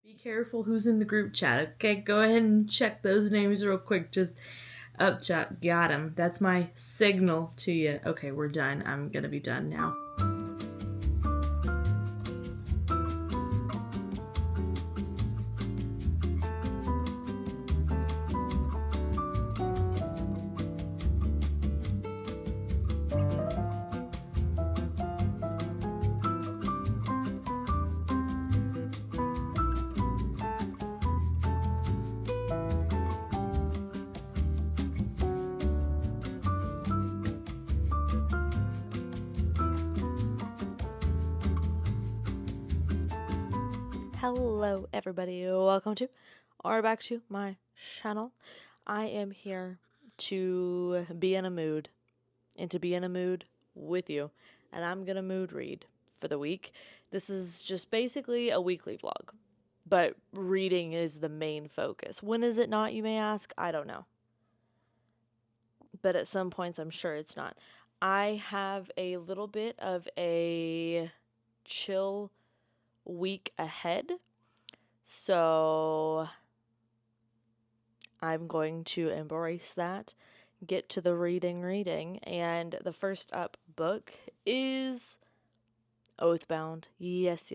Be careful who's in the group chat. Okay, go ahead and check those names real quick. Just up chat. Got him. That's my signal to you. Okay, we're done. I'm gonna be done now. Hello everybody, welcome to or back to my channel. I am here to be in a mood and to be in a mood with you, and I'm gonna mood read for the week. This is just basically a weekly vlog, but reading is the main focus. When is it not, you may ask? I don't know, but at some points I'm sure it's not. I have a little bit of a chill week ahead, so I'm going to embrace that, get to the reading, and the first up book is Oathbround. Yes.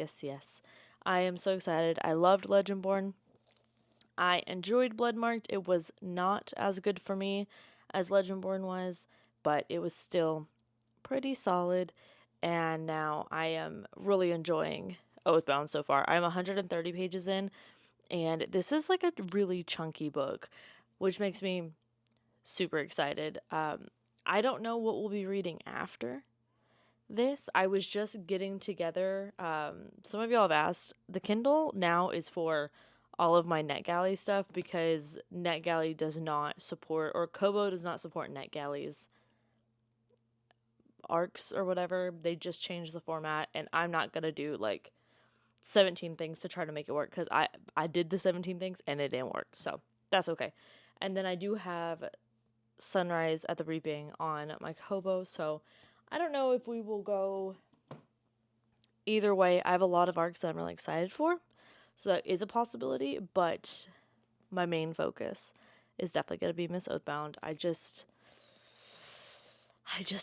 I am so excited. I loved Legendborn. I enjoyed Bloodmarked. It was not as good for me as Legendborn was, but it was still pretty solid, and now I am really enjoying Oathbound so far. I'm 130 pages in, and this is like a really chunky book, which makes me super excited. I don't know what we'll be reading after this. I was just getting together. Some of y'all have asked. The Kindle now is for all of my NetGalley stuff because NetGalley does not support, or Kobo does not support NetGalley's arcs or whatever. They just changed the format, and I'm not gonna do like 17 things to try to make it work, because I did the 17 things and it didn't work, so that's okay. And then I do have Sunrise at the Reaping on my Kobo, so I don't know if we will go either way. I have a lot of arcs that I'm really excited for, so that is a possibility, but my main focus is definitely going to be Miss Oathbound. I just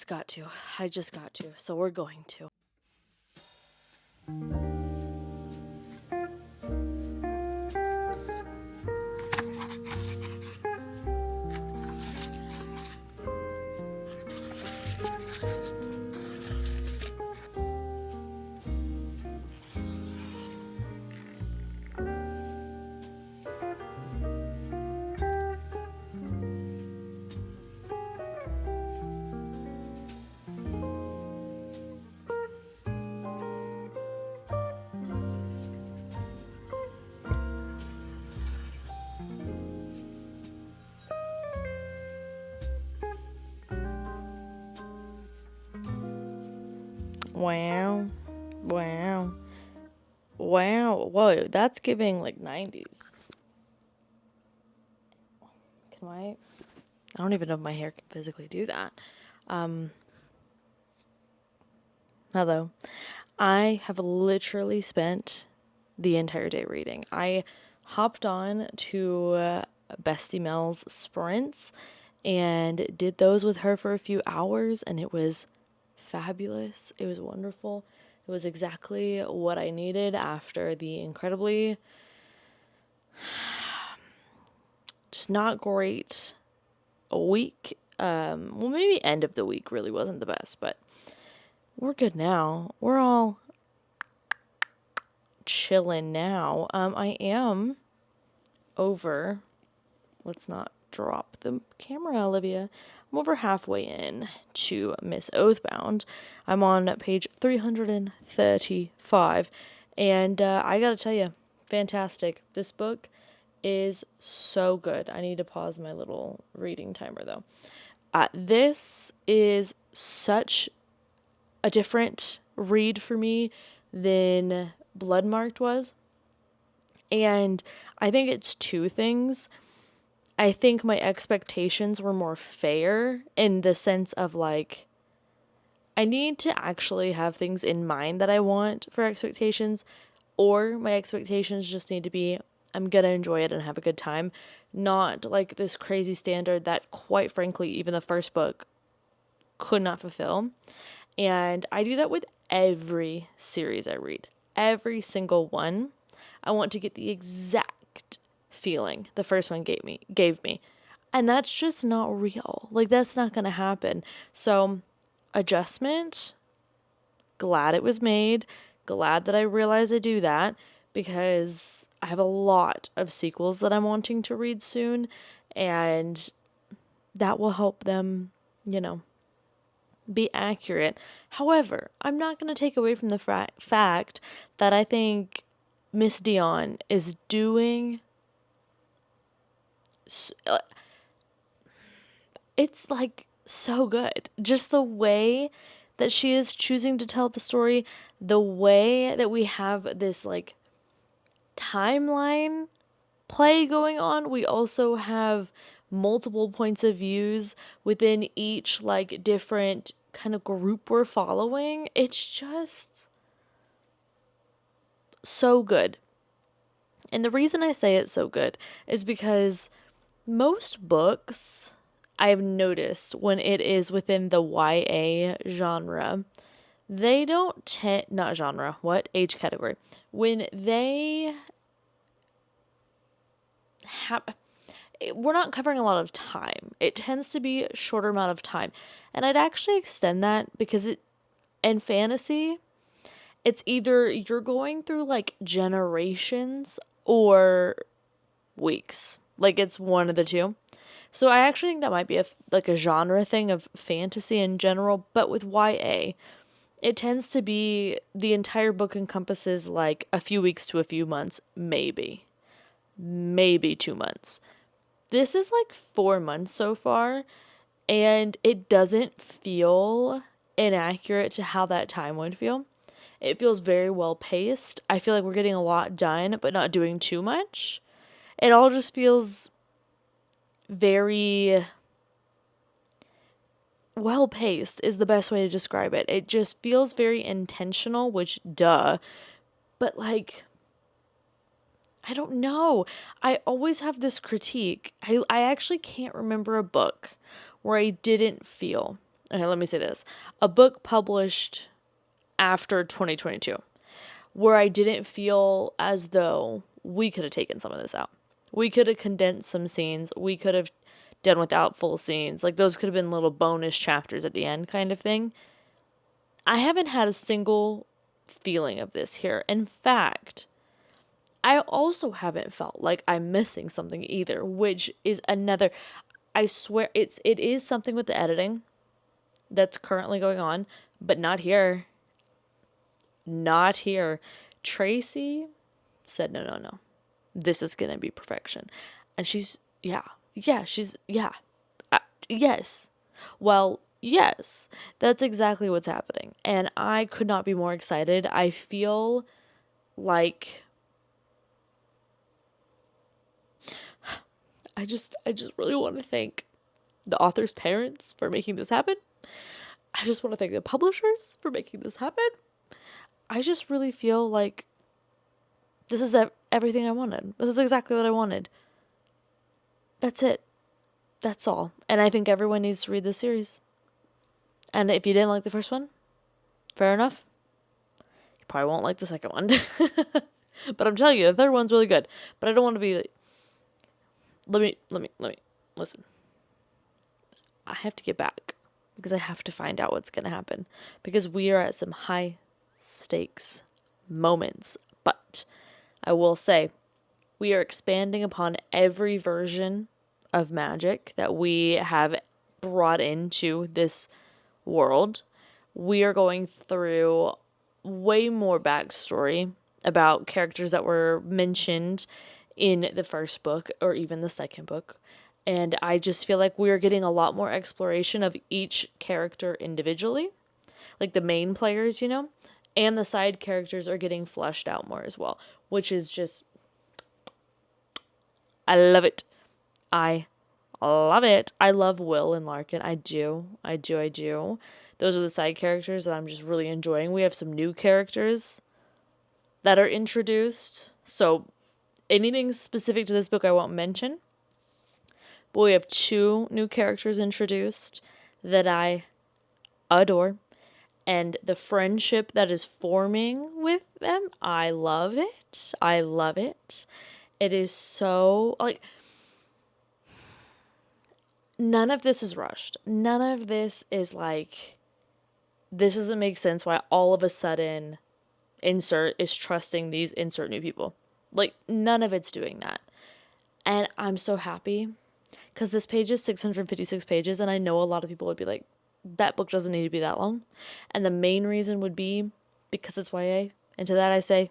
got to, so we're going to. Wow. Whoa, that's giving like 90s. I don't even know if my hair can physically do that. Hello. I have literally spent the entire day reading. I hopped on to Bestie Mel's sprints and did those with her for a few hours, and it was fabulous. It was wonderful. It was exactly what I needed after the incredibly just not great week. Well, maybe end of the week really wasn't the best, but we're good now. We're all chilling now. I am over. Let's not drop the camera, Olivia. I'm over halfway in to Miss Oathbound. I'm on page 335, and I gotta tell you, fantastic. This book is so good. I need to pause my little reading timer, though. This is such a different read for me than Bloodmarked was, and I think it's two things. I think my expectations were more fair in the sense of like, I need to actually have things in mind that I want for expectations, or my expectations just need to be, I'm gonna enjoy it and have a good time, not like this crazy standard that, quite frankly, even the first book could not fulfill. And I do that with every series I read. Every single one. I want to get the exact feeling the first one gave me. And that's just not real. Like, that's not going to happen. So, adjustment, glad it was made. Glad that I realized I do that, because I have a lot of sequels that I'm wanting to read soon, and that will help them, be accurate. However, I'm not going to take away from the fact that I think Miss Dion is doing... it's like so good. Just the way that she is choosing to tell the story, the way that we have this like timeline play going on. We also have multiple points of views within each like different kind of group we're following. It's just so good. And the reason I say it's so good is because most books, I've noticed, when it is within the YA genre, they don't not genre, what? Age category. When they have... we're not covering a lot of time. It tends to be a shorter amount of time. And I'd actually extend that because in fantasy, it's either you're going through like generations or weeks. Like, it's one of the two. So I actually think that might be a genre thing of fantasy in general, but with YA, it tends to be the entire book encompasses like a few weeks to a few months, maybe 2 months. This is like 4 months so far, and it doesn't feel inaccurate to how that time would feel. It feels very well paced. I feel like we're getting a lot done, but not doing too much. It all just feels very well paced is the best way to describe it. It just feels very intentional, which duh. But like, I don't know. I always have this critique. I actually can't remember a book where I didn't feel... Okay, let me say this. A book published after 2022 where I didn't feel as though we could have taken some of this out. We could have condensed some scenes. We could have done without full scenes. Like, those could have been little bonus chapters at the end kind of thing. I haven't had a single feeling of this here. In fact, I also haven't felt like I'm missing something either, which is another... I swear it is something with the editing that's currently going on, but not here. Not here. Tracy said, no. This is going to be perfection. And she's, yes. Well, yes, that's exactly what's happening. And I could not be more excited. I feel like I just really want to thank the author's parents for making this happen. I just want to thank the publishers for making this happen. I just really feel like this is everything I wanted. This is exactly what I wanted. That's it. That's all. And I think everyone needs to read this series. And if you didn't like the first one, fair enough. You probably won't like the second one. But I'm telling you, the third one's really good. But I don't want to be... Let me listen. I have to get back because I have to find out what's going to happen, because we are at some high stakes moments. But I will say, we are expanding upon every version of magic that we have brought into this world. We are going through way more backstory about characters that were mentioned in the first book or even the second book. And I just feel like we are getting a lot more exploration of each character individually. Like the main players, and the side characters are getting fleshed out more as well, which is just... I love it. I love it. I love Will and Larkin. I do. Those are the side characters that I'm just really enjoying. We have some new characters. that are introduced. So anything specific to this book I won't mention. But we have 2 new characters introduced that I adore. And the friendship that is forming with them, I love it. I love it. It is so, like, none of this is rushed. None of this is like, this doesn't make sense why all of a sudden insert is trusting these insert new people. Like, none of it's doing that. And I'm so happy because this page is 656 pages, and I know a lot of people would be like, that book doesn't need to be that long. And the main reason would be because it's YA. And to that I say,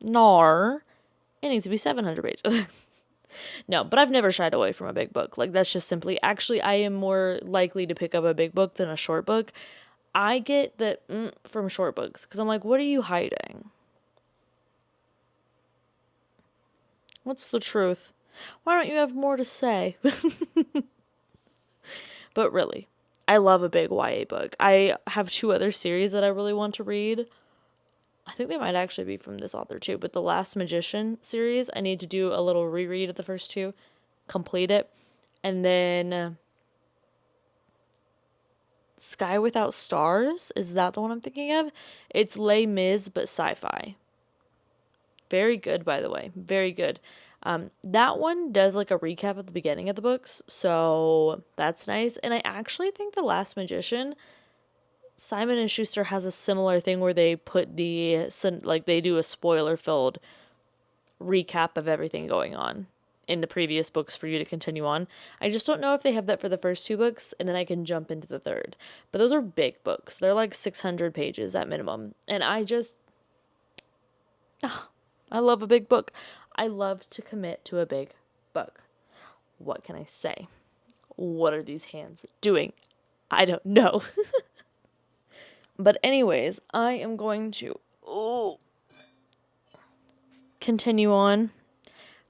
nar, it needs to be 700 pages. No, but I've never shied away from a big book. Like, that's just simply, actually, I am more likely to pick up a big book than a short book. I get that from short books because I'm like, what are you hiding? What's the truth? Why don't you have more to say? But really, I love a big YA book. I have 2 other series that I really want to read. I think they might actually be from this author too, but the Last Magician series, I need to do a little reread of the first 2, complete it, and then Sky Without Stars, is that the one I'm thinking of? It's Les Mis, but sci-fi. Very good, by the way. Very good. That one does like a recap at the beginning of the books, so that's nice. And I actually think The Last Magician, Simon & Schuster has a similar thing where they put they do a spoiler-filled recap of everything going on in the previous books for you to continue on. I just don't know if they have that for the first 2 books, and then I can jump into the third. But those are big books. They're like 600 pages at minimum. And I love a big book. I love to commit to a big book. What can I say? What are these hands doing? I don't know. But anyways, I am going to continue on.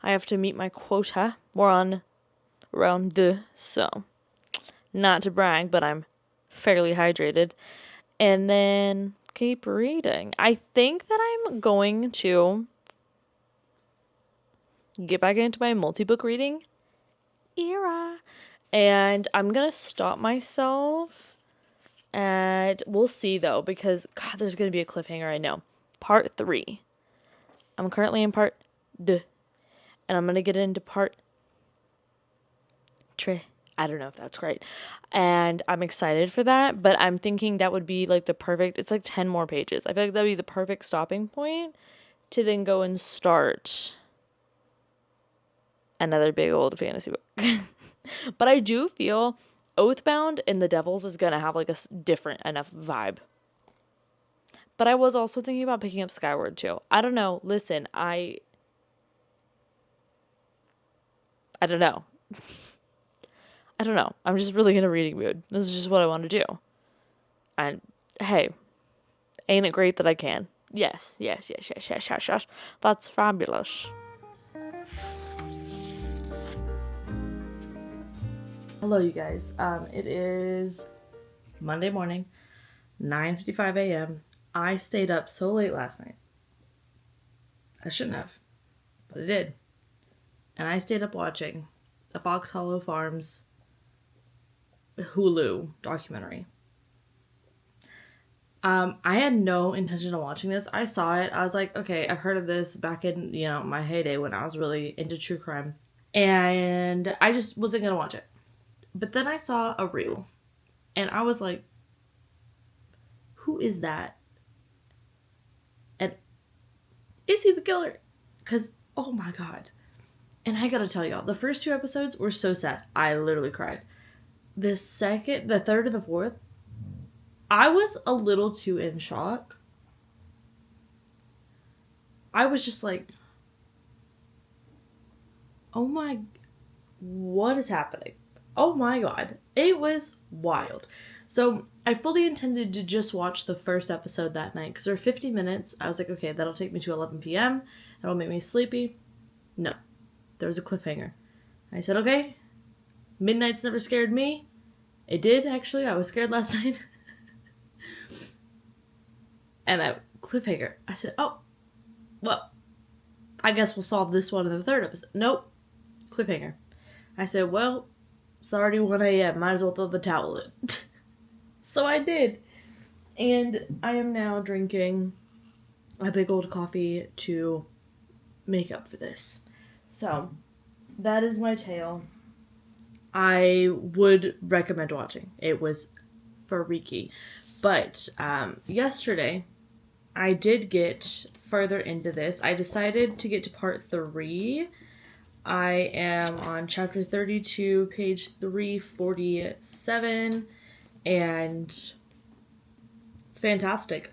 I have to meet my quota. We're on round 2, so not to brag, but I'm fairly hydrated. And then keep reading. I think that I'm going to get back into my multi-book reading era. And I'm going to stop myself at, we'll see though, because God, there's going to be a cliffhanger, I know. Part 3. I'm currently in part 2. And I'm going to get into part 3. I don't know if that's right. And I'm excited for that, but I'm thinking that would be like the perfect, it's like 10 more pages. I feel like that would be the perfect stopping point to then go and start another big old fantasy book. But I do feel Oathbound and the Devils is going to have like a different enough vibe. But I was also thinking about picking up Skyward too. I don't know. Listen, I don't know. I don't know. I'm just really in a reading mood. This is just what I want to do. And hey, ain't it great that I can? Yes. That's fabulous. Hello, you guys. It is Monday morning, 9:55 a.m. I stayed up so late last night. I shouldn't have, but I did. And I stayed up watching the Fox Hollow Farms Hulu documentary. I had no intention of watching this. I saw it. I was like, okay, I've heard of this back in, my heyday when I was really into true crime. And I just wasn't going to watch it. But then I saw a reel. And I was like, who is that? And is he the killer? Because, oh my God. And I gotta tell y'all, the first 2 episodes were so sad. I literally cried. The third and the fourth, I was a little too in shock. I was just like, oh my, what is happening? Oh my God. It was wild. So I fully intended to just watch the first episode that night because they're 50 minutes. I was like, okay, that'll take me to 11 p.m. That'll make me sleepy. No. There was a cliffhanger. I said, okay, midnight's never scared me. It did, actually. I was scared last night. And cliffhanger. I said, oh, well, I guess we'll solve this one in the third episode. Nope. Cliffhanger. I said, well, it's already 1 a.m. Might as well throw the towel in. So I did. And I am now drinking a big old coffee to make up for this. So, that is my tale. I would recommend watching. It was freaky. But yesterday, I did get further into this. I decided to get to part 3. I am on chapter 32, page 347, and it's fantastic.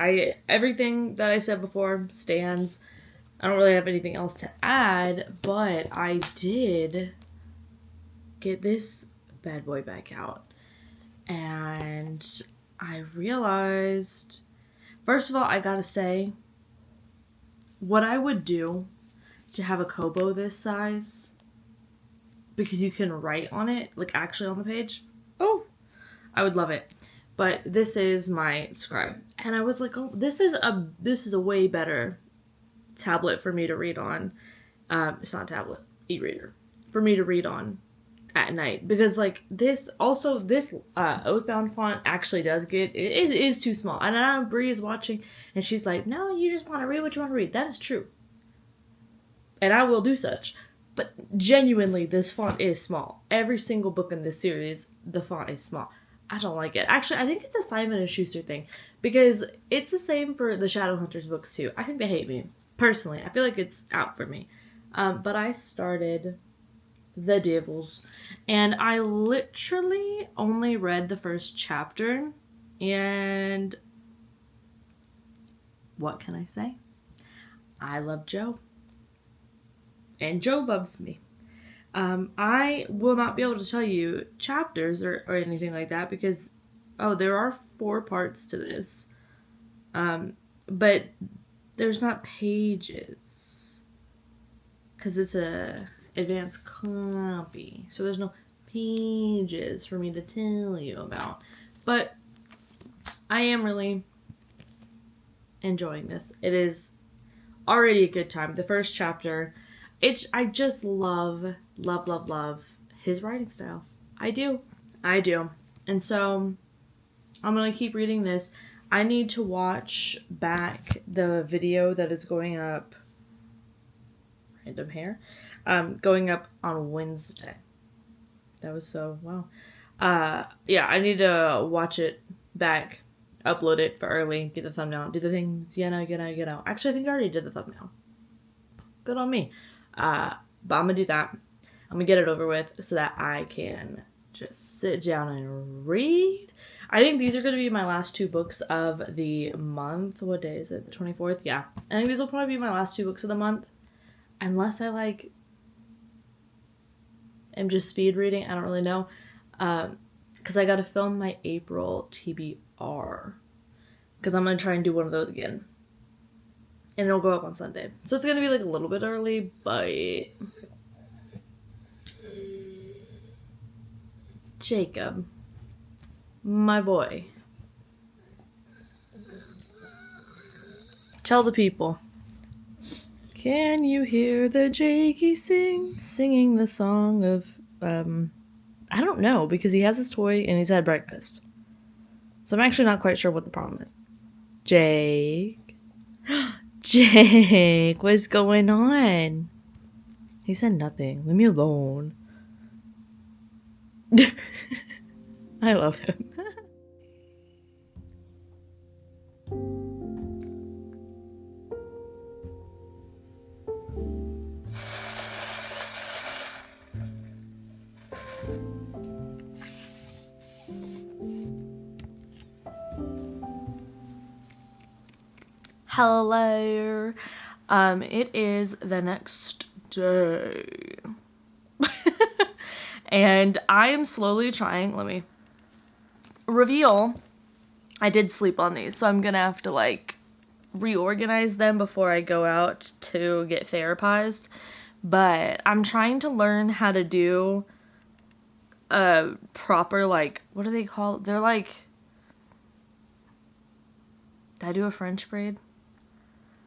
Everything that I said before stands. I don't really have anything else to add, but I did get this bad boy back out. And I realized, first of all, I gotta say, what I would do to have a Kobo this size, because you can write on it, like actually on the page, oh, I would love it. But this is my scribe. And I was like, oh, this is a way better tablet for me to read on. It's not a tablet, e-reader. For me to read on at night. Because like this Oathbound font actually does get, it is too small. And I know Bree is watching and she's like, no, you just want to read what you want to read. That is true. And I will do such. But genuinely, this font is small. Every single book in this series, the font is small. I don't like it. Actually, I think it's a Simon & Schuster thing. Because it's the same for the Shadowhunters books too. I think they hate me. Personally, I feel like it's out for me. But I started The Devils. And I literally only read the first chapter. And what can I say? I love Joe. And Joe loves me. I will not be able to tell you chapters or anything like that because, there are 4 parts to this. But there's not pages. Because it's a advanced copy. So there's no pages for me to tell you about. But I am really enjoying this. It is already a good time. The first chapter, I just love his writing style. I do. And so I'm going to keep reading this. I need to watch back the video that is going up, random hair, going up on Wednesday. That was so, wow. Yeah, I need to watch it back, upload it for early, get the thumbnail, do the things, you know. Actually, I think I already did the thumbnail. Good on me. But I'm gonna do that. I'm gonna get it over with so that I can just sit down and read. I think these are gonna be my last 2 books of the month. What day is it? The 24th? Yeah. I think these will probably be my last 2 books of the month. Unless I am just speed reading. I don't really know. Because I gotta film my April TBR. Because I'm gonna try and do one of those again. And it'll go up on Sunday. So it's gonna be a little bit early, but Jacob, my boy. Tell the people. Can you hear the Jakey singing the song of, I don't know, because he has his toy and he's had breakfast. So I'm actually not quite sure what the problem is. Jake, what's going on? He said nothing. Leave me alone. I love him. Hello. It is the next day. And I am slowly trying, let me reveal, I did sleep on these, so I'm gonna have to reorganize them before I go out to get therapized. But I'm trying to learn how to do a proper, what do they call it? They're did I do a French braid?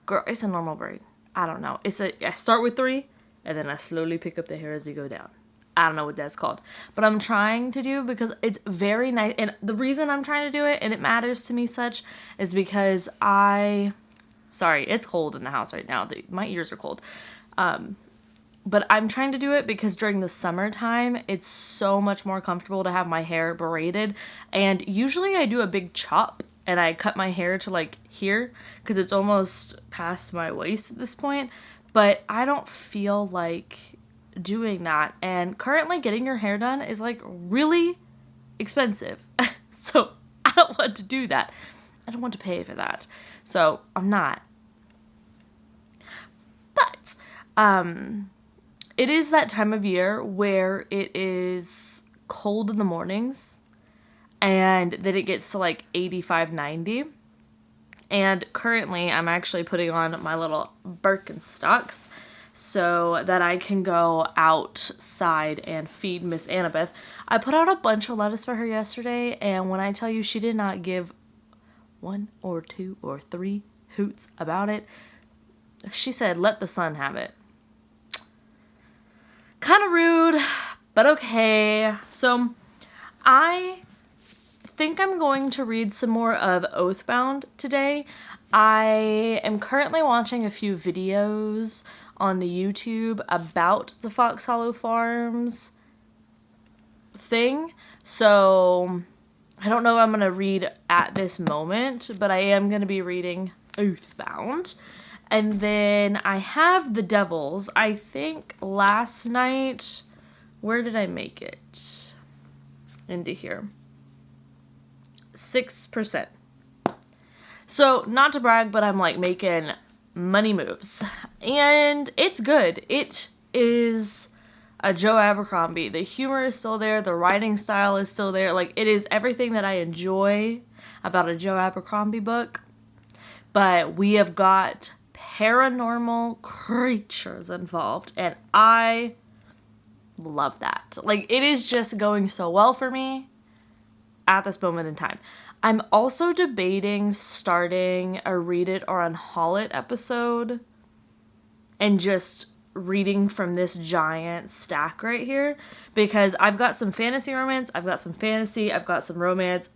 Girl, it's a normal braid. I don't know. I start with 3 and then I slowly pick up the hair as we go down. I don't know what that's called, but I'm trying to do because it's very nice. And the reason I'm trying to do it, and it matters to me such, is because sorry, it's cold in the house right now. My ears are cold. But I'm trying to do it because during the summertime, it's so much more comfortable to have my hair braided. And usually I do a big chop and I cut my hair to like here because it's almost past my waist at this point. But I don't feel like doing that, and currently getting your hair done is like really expensive. So I don't want to do that. I don't want to pay for that. So I'm not. But it is that time of year where it is cold in the mornings and then it gets to like 85, 90. And currently I'm actually putting on my little Birkenstocks so that I can go outside and feed Miss Annabeth. I put out a bunch of lettuce for her yesterday, and when I tell you she did not give 1 or 2 or 3 hoots about it, she said, let the sun have it. Kind of rude, but okay. So I think I'm going to read some more of Oathbround today. I am currently watching a few videos on the YouTube about the Fox Hollow Farms thing. So I don't know if I'm going to read at this moment, but I am going to be reading Oathbround. And then I have The Devils. I think last night, where did I make it? Into here. 6%. So, not to brag, but I'm like making money moves. And it's good. It is a Joe Abercrombie. The humor is still there. The writing style is still there. Like, it is everything that I enjoy about a Joe Abercrombie book. But we have got paranormal creatures involved. And I love that. Like, it is just going so well for me at this moment in time. I'm also debating starting a Read It or Unhaul It episode and just reading from this giant stack right here, because I've got some fantasy romance, I've got some fantasy, I've got some romance.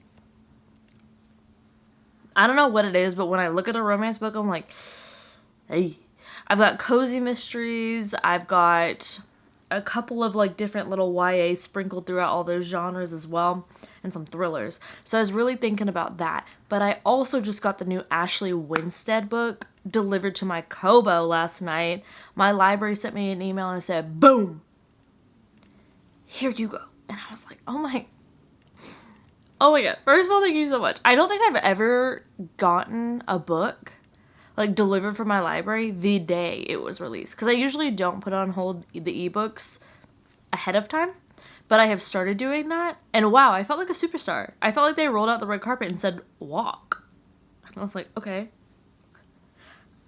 I don't know what it is, but when I look at a romance book, I'm like, hey. I've got cozy mysteries, I've got a couple of like different little YA sprinkled throughout all those genres as well, and some thrillers. So I was really thinking about that. But I also just got the new Ashley Winstead book delivered to my Kobo last night. My library sent me an email and said, boom, here you go. And I was like, oh my god. First of all, thank you so much. I don't think I've ever gotten a book like delivered from my library the day it was released, because I usually don't put on hold the ebooks ahead of time, but I have started doing that, and wow, I felt like a superstar. I felt like they rolled out the red carpet and said, walk. And I was like, okay.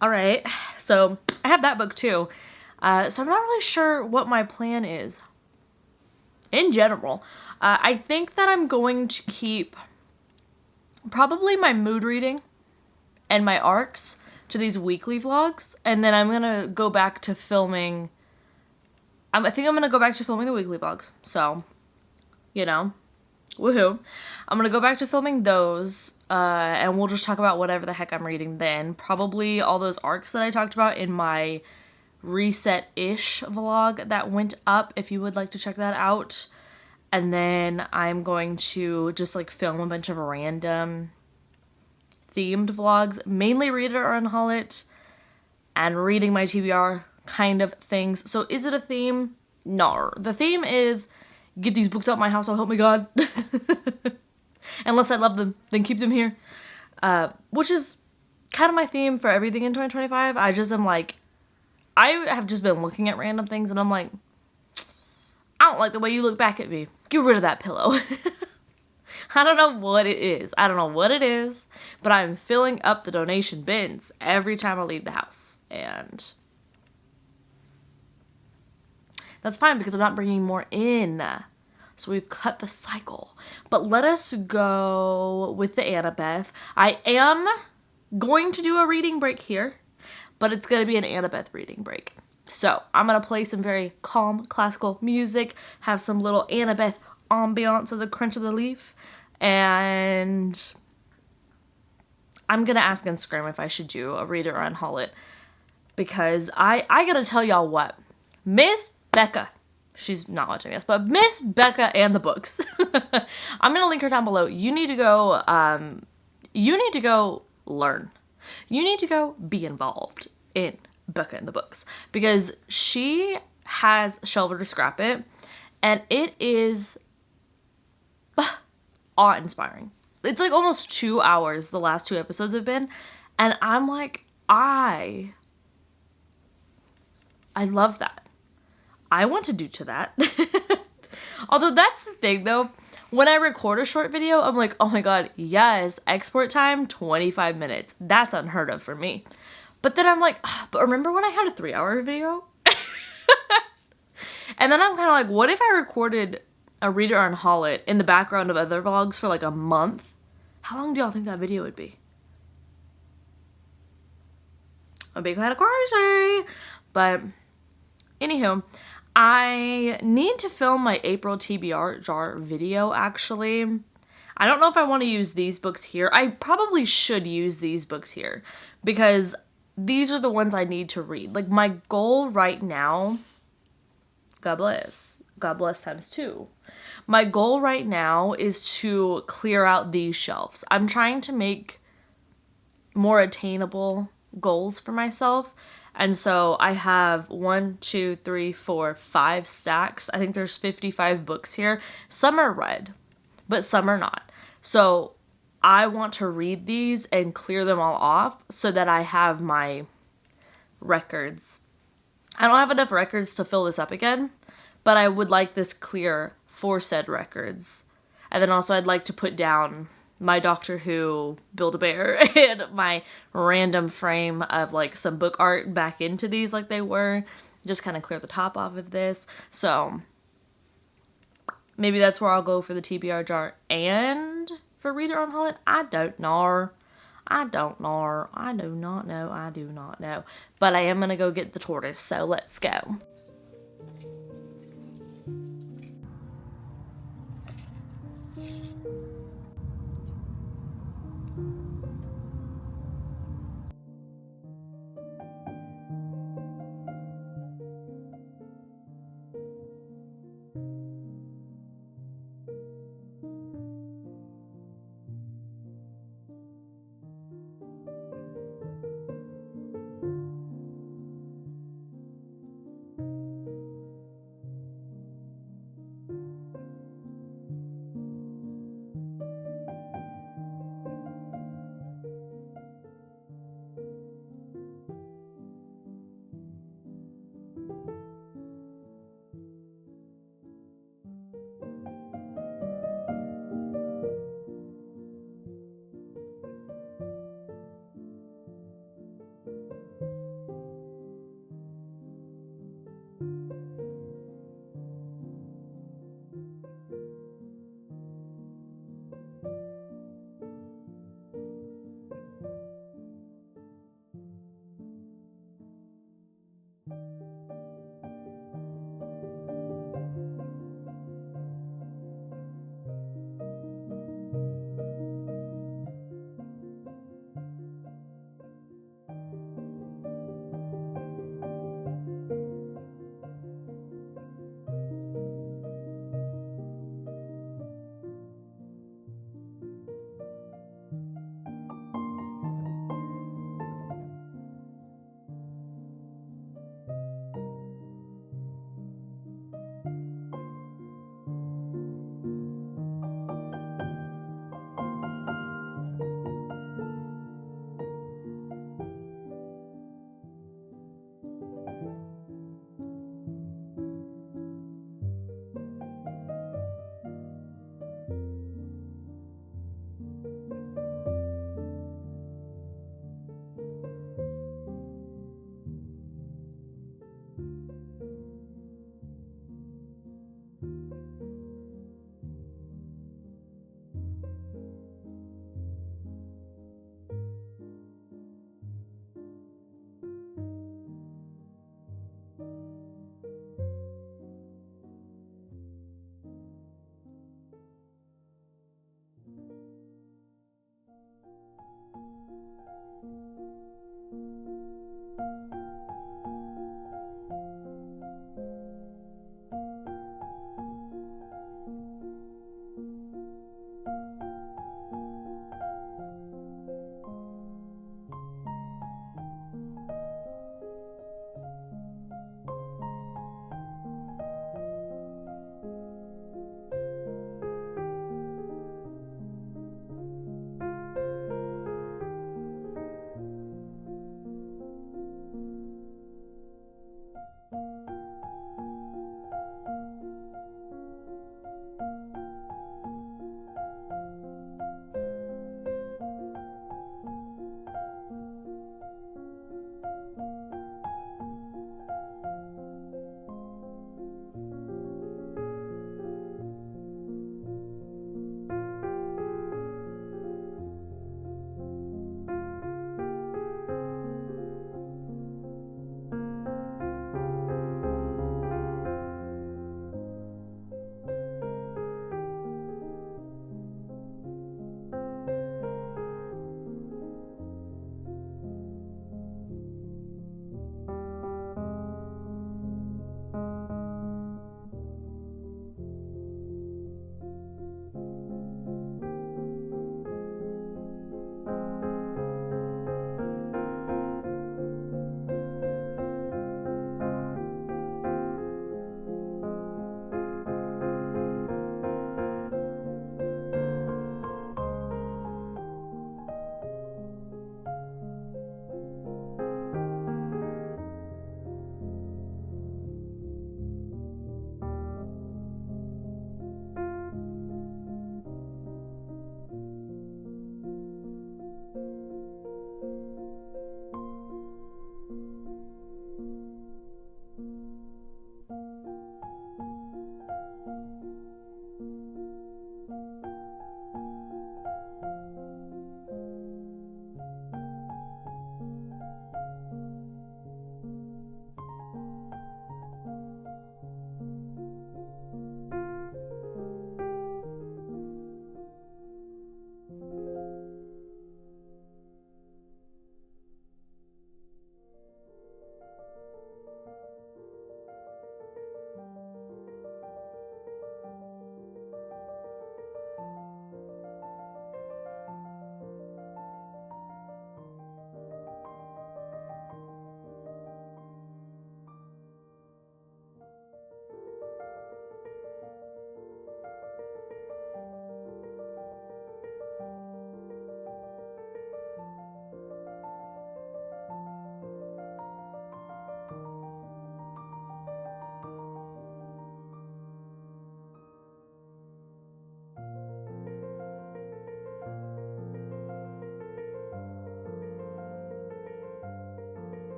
All right. So I have that book too. So I'm not really sure what my plan is in general. I think that I'm going to keep probably my mood reading and my arcs to these weekly vlogs, and then I'm gonna go back to filming. I think I'm gonna go back to filming the weekly vlogs. So, you know, woohoo! I'm gonna go back to filming those, and we'll just talk about whatever the heck I'm reading then. Probably all those arcs that I talked about in my reset-ish vlog that went up, if you would like to check that out. And then I'm going to just like film a bunch of random themed vlogs, mainly Read It or Unhaul It, and reading my TBR kind of things. So is it a theme? No. The theme is get these books out my house, so help me God. Unless I love them, then keep them here. Which is kind of my theme for everything in 2025. I just am like, I have just been looking at random things and I'm like, I don't like the way you look back at me. Get rid of that pillow. I don't know what it is. But I'm filling up the donation bins every time I leave the house. And that's fine because I'm not bringing more in. So we've cut the cycle. But let us go with the Annabeth. I am going to do a reading break here. but it's going to be an Annabeth reading break. So I'm going to play some very calm classical music, have some little Annabeth ambiance of the crunch of the leaf, and I'm going to ask Instagram if I should do a read or unhaul it, because I got to tell y'all what, Miss Becca, she's not watching this, but Miss Becca and the books. I'm going to link her down below. You need to go learn. You need to go be involved in Becca and the books, because she has Shelve It or Scrap It, and it is awe-inspiring. It's like almost 2 hours the last 2 episodes have been, and I'm like, I love that. I want to do to that. Although that's the thing though, when I record a short video, I'm like, oh my god, yes, export time 25 minutes. That's unheard of for me. But then I'm like, but remember when I had a 3-hour video? And then I'm kind of like, what if I recorded a read or unhaul it in the background of other vlogs for like a month? How long do y'all think that video would be? A big kind of crazy. But anywho, I need to film my April TBR jar video actually. I don't know if I want to use these books here. I probably should use these books here because these are the ones I need to read. Like my goal right now, God bless times 2. My goal right now is to clear out these shelves. I'm trying to make more attainable goals for myself. And so I have 1, 2, 3, 4, 5 stacks. I think there's 55 books here. Some are read, but some are not. So I want to read these and clear them all off so that I have my records. I don't have enough records to fill this up again, but I would like this clear for said records. And then also I'd like to put down my Doctor Who Build-A-Bear and my random frame of like some book art back into these like they were. Just kind of clear the top off of this. So maybe that's where I'll go for the TBR jar and for Read It or Unhaul It. I don't know. I do not know. But I am going to go get the tortoise, so let's go.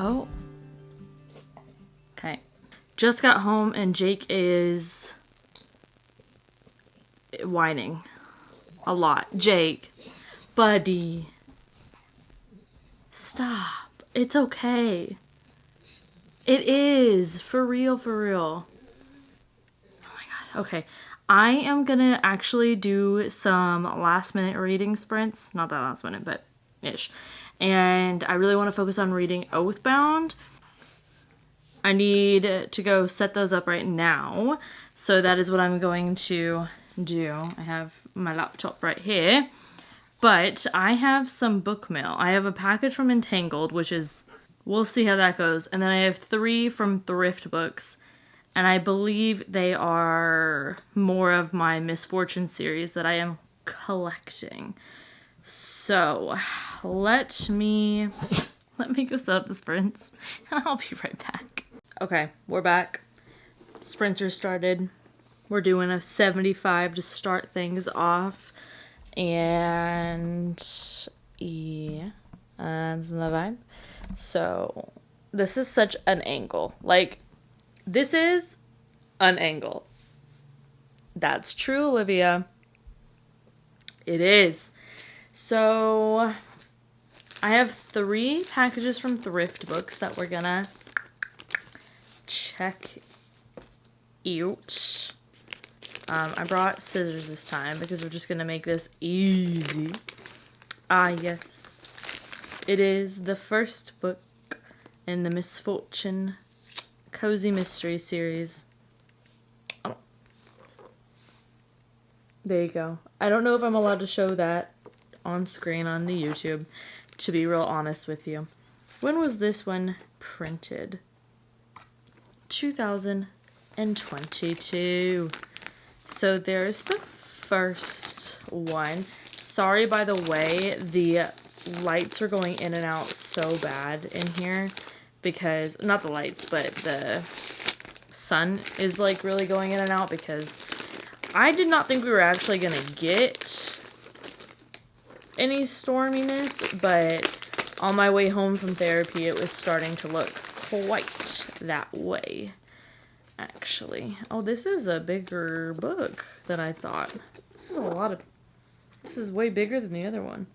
Oh. Okay. Just got home and Jake is whining a lot. Jake, buddy, stop. It's okay. It is. For real, for real. Oh my god. Okay. I am gonna actually do some last minute reading sprints. Not that last minute, but ish. And I really want to focus on reading Oathbround. I need to go set those up right now. So that is what I'm going to do. I have my laptop right here. But I have some book mail. I have a package from Entangled, which is, we'll see how that goes. And then I have 3 from Thrift Books. And I believe they are more of my Misfortune series that I am collecting. So let me go set up the sprints and I'll be right back. Okay, we're back. Sprints are started. We're doing a 75 to start things off. And yeah, that's the vibe. So this is such an angle. Like, this is an angle. That's true, Olivia. It is. So I have 3 packages from Thrift Books that we're gonna check out. I brought scissors this time because we're just gonna make this easy. Ah, yes. It is the first book in the Misfortune Cozy Mystery series. Oh. There you go. I don't know if I'm allowed to show that on screen on the YouTube, to be real honest with you. When was this one printed? 2022. So there's the first one. Sorry, by the way, the lights are going in and out so bad in here because, not the lights, but the sun is like really going in and out because I did not think we were actually gonna get any storminess, but on my way home from therapy it was starting to look quite that way, actually. Oh, this is a bigger book than I thought. This is way bigger than the other one.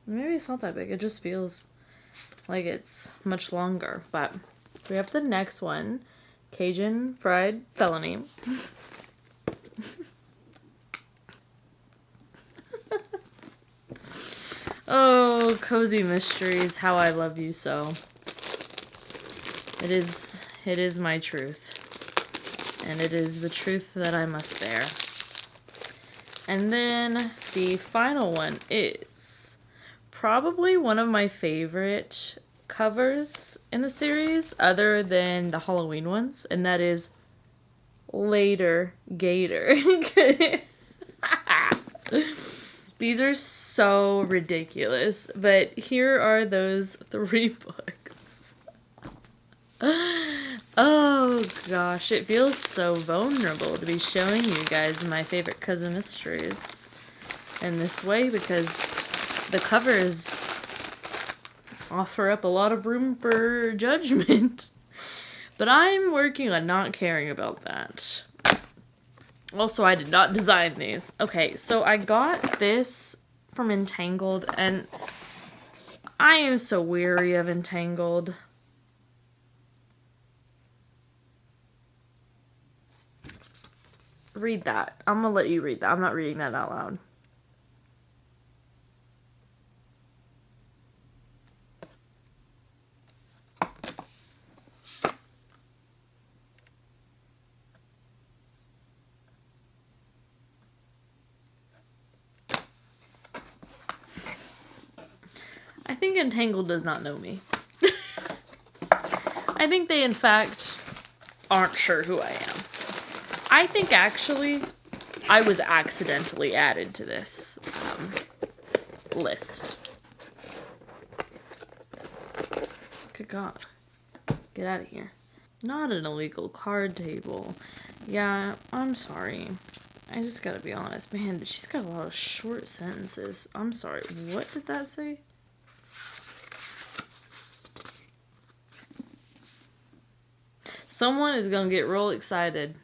Maybe it's not that big, it just feels like it's much longer. But we have the next one, Cajun Fried Felony. Oh, Cozy Mysteries, how I love you so. It is my truth. And it is the truth that I must bear. And then the final one is probably one of my favorite covers in the series, other than the Halloween ones, and that is Later Gator. These are so ridiculous, but here are those 3 books. Oh gosh, it feels so vulnerable to be showing you guys my favorite Cousin Mysteries in this way because the covers offer up a lot of room for judgment. But I'm working on not caring about that. Also, I did not design these. Okay, so I got this from Entangled, and I am so weary of Entangled. Read that. I'm gonna let you read that. I'm not reading that out loud. I think Entangled does not know me. I think they, in fact, aren't sure who I am. I think, actually, I was accidentally added to this list. Good God. Get out of here. Not an illegal card table. Yeah, I'm sorry. I just gotta be honest. Man, she's got a lot of short sentences. I'm sorry. What did that say? Someone is gonna get real excited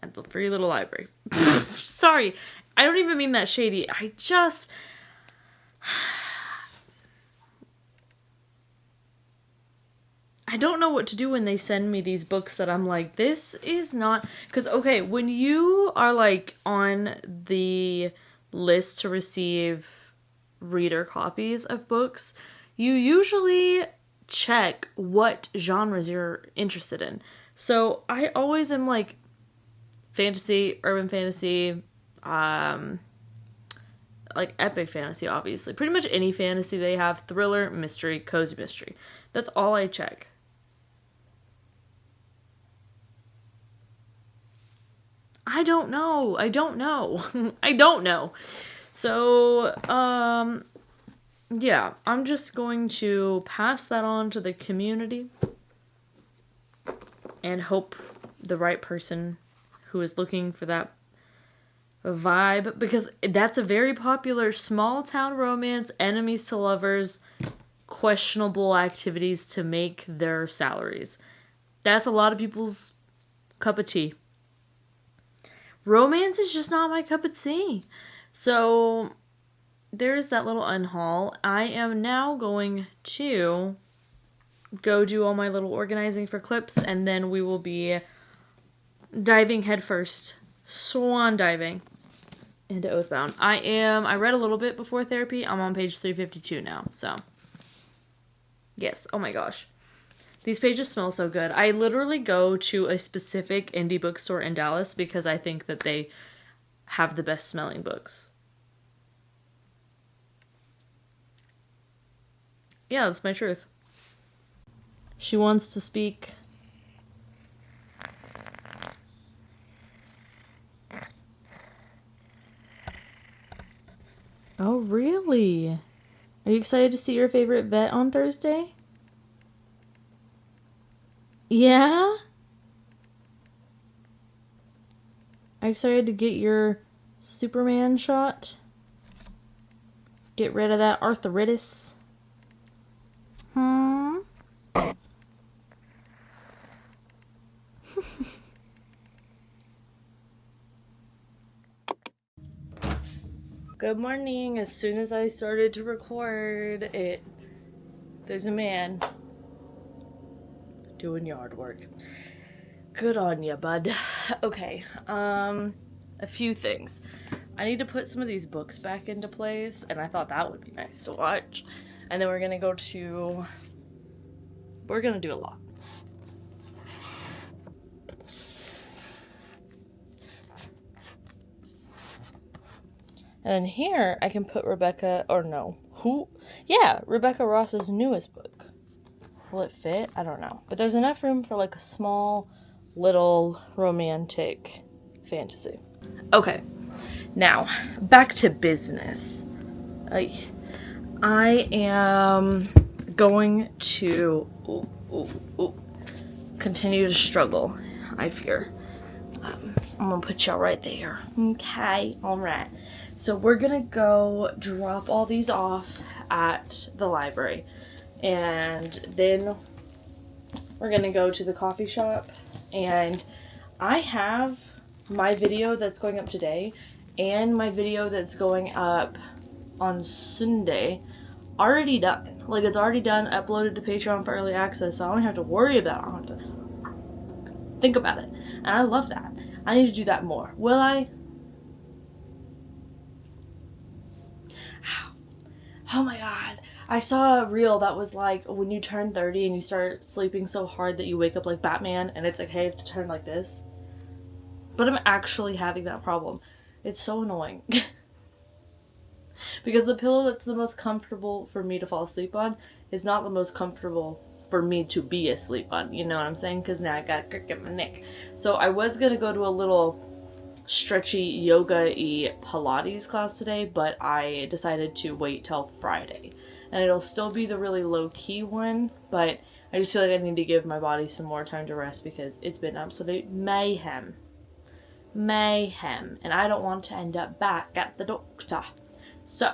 at the Free Little Library. Sorry, I don't even mean that shady. I don't know what to do when they send me these books that I'm like, this is not... Because, okay, when you are, like, on the list to receive reader copies of books, you usually check what genres you're interested in. So, I always am, like, fantasy, urban fantasy, like, epic fantasy, obviously. Pretty much any fantasy they have, thriller, mystery, cozy mystery. That's all I check. I don't know. I don't know. So, yeah, I'm just going to pass that on to the community and hope the right person who is looking for that vibe, because that's a very popular small town romance, enemies to lovers, questionable activities to make their salaries. That's a lot of people's cup of tea. Romance is just not my cup of tea. So, there's that little unhaul. I am now going to go do all my little organizing for clips, and then we will be diving headfirst, swan diving, into Oathbround. I read a little bit before therapy. I'm on page 352 now, so. Yes, oh my gosh. These pages smell so good. I literally go to a specific indie bookstore in Dallas because I think that they have the best smelling books. Yeah, that's my truth. She wants to speak. Oh, really? Are you excited to see your favorite vet on Thursday? Yeah? Are you excited to get your Superman shot? Get rid of that arthritis? Good morning. As soon as I started to record it, there's a man doing yard work. Good on ya, bud. Okay, a few things. I need to put some of these books back into place, and I thought that would be nice to watch. And then we're gonna do a lot. And then here, I can put Rebecca Ross's newest book. Will it fit? I don't know. But there's enough room for like a small, little, romantic fantasy. Okay, now, back to business. I am going to continue to struggle, I fear. I'm gonna put y'all right there. Okay, alright. So we're gonna go drop all these off at the library. And then we're gonna go to the coffee shop. And I have my video that's going up today and my video that's going up on Sunday already done. Like, it's already done, uploaded to Patreon for early access, so I don't have to worry about it. I don't have to think about it. And I love that. I need to do that more. Will I? Oh my god. I saw a reel that was like, when you turn 30 and you start sleeping so hard that you wake up like Batman, and it's okay to turn like this. But I'm actually having that problem. It's so annoying. Because the pillow that's the most comfortable for me to fall asleep on is not the most comfortable for me to be asleep on. You know what I'm saying? Because now I got a crick in my neck. So I was going to go to a little stretchy yoga-y Pilates class today, but I decided to wait till Friday. And it'll still be the really low-key one, but I just feel like I need to give my body some more time to rest because it's been absolute mayhem. Mayhem. And I don't want to end up back at the doctor. So,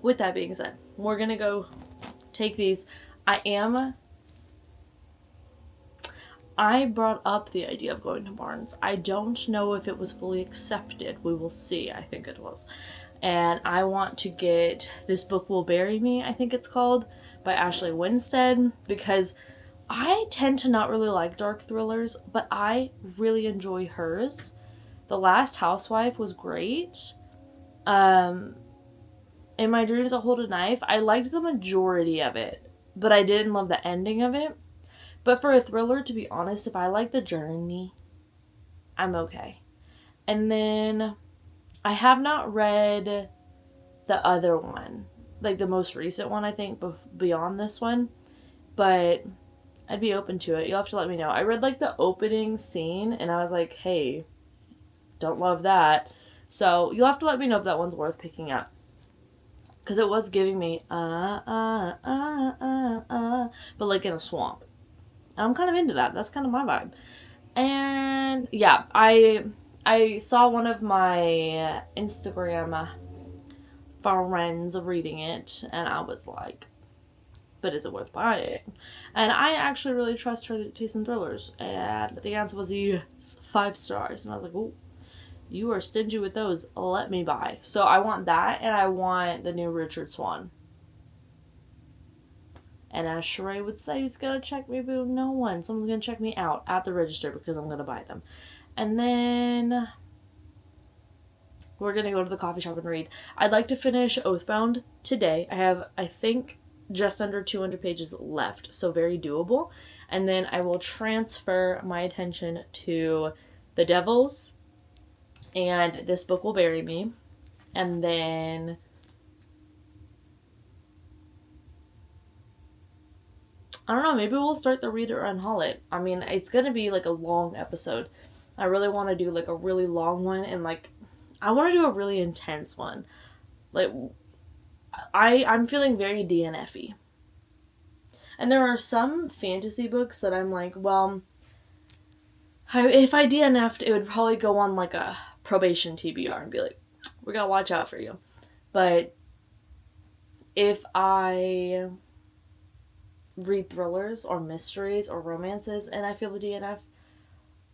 with that being said, we're gonna go take these. I am I brought up the idea of going to Barnes. I don't know if it was fully accepted. We will see. I think it was. And I want to get This Book Will Bury Me, I think it's called, by Ashley Winstead, because I tend to not really like dark thrillers, but I really enjoy hers. The Last Housewife was great. In My Dreams I Hold a Knife, I liked the majority of it, but I didn't love the ending of it. But for a thriller, to be honest, if I like the journey, I'm okay. And then I have not read the other one, like the most recent one, I think, beyond this one, but I'd be open to it. You'll have to let me know. I read like the opening scene and I was like, hey, don't love that. So you'll have to let me know if that one's worth picking up. Because it was giving me, but like in a swamp. I'm kind of into that. That's kind of my vibe. And yeah, I saw one of my Instagram friends reading it, and I was like, but is it worth buying? And I actually really trust her taste in thrillers. And the answer was yes, 5 stars. And I was like, oh, you are stingy with those. Let me buy. So I want that, and I want the new Richard Swan. And as Sheree would say, who's going to check me? Boo? No one. Someone's going to check me out at the register because I'm going to buy them. And then we're going to go to the coffee shop and read. I'd like to finish Oathbround today. I have, I think, just under 200 pages left. So very doable. And then I will transfer my attention to The Devils and This Book Will Bury Me. And then I don't know, maybe we'll start the Read or Unhaul it. I mean, it's going to be like a long episode. I really want to do like a really long one, and like I want to do a really intense one. Like I'm feeling very DNF-y. And there are some fantasy books that I'm like, well, if I DNF'd, it would probably go on like a probation TBR and be like, we gotta watch out for you. But if I read thrillers or mysteries or romances and I feel the DNF,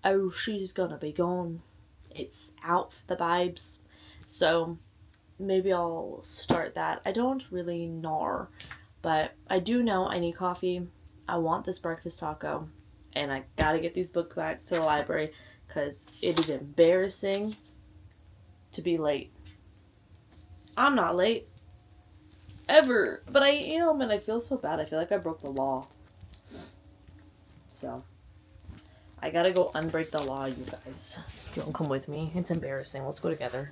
oh, she's gonna be gone. It's out for the vibes. So maybe I'll start that. I don't really know, but I do know I need coffee. I want this breakfast taco, and I gotta get these books back to the library because it is embarrassing to be late. I'm not late. Ever. But I am, and I feel so bad. I feel like I broke the law. So, I gotta go unbreak the law, you guys. You don't come with me. It's embarrassing. Let's go together.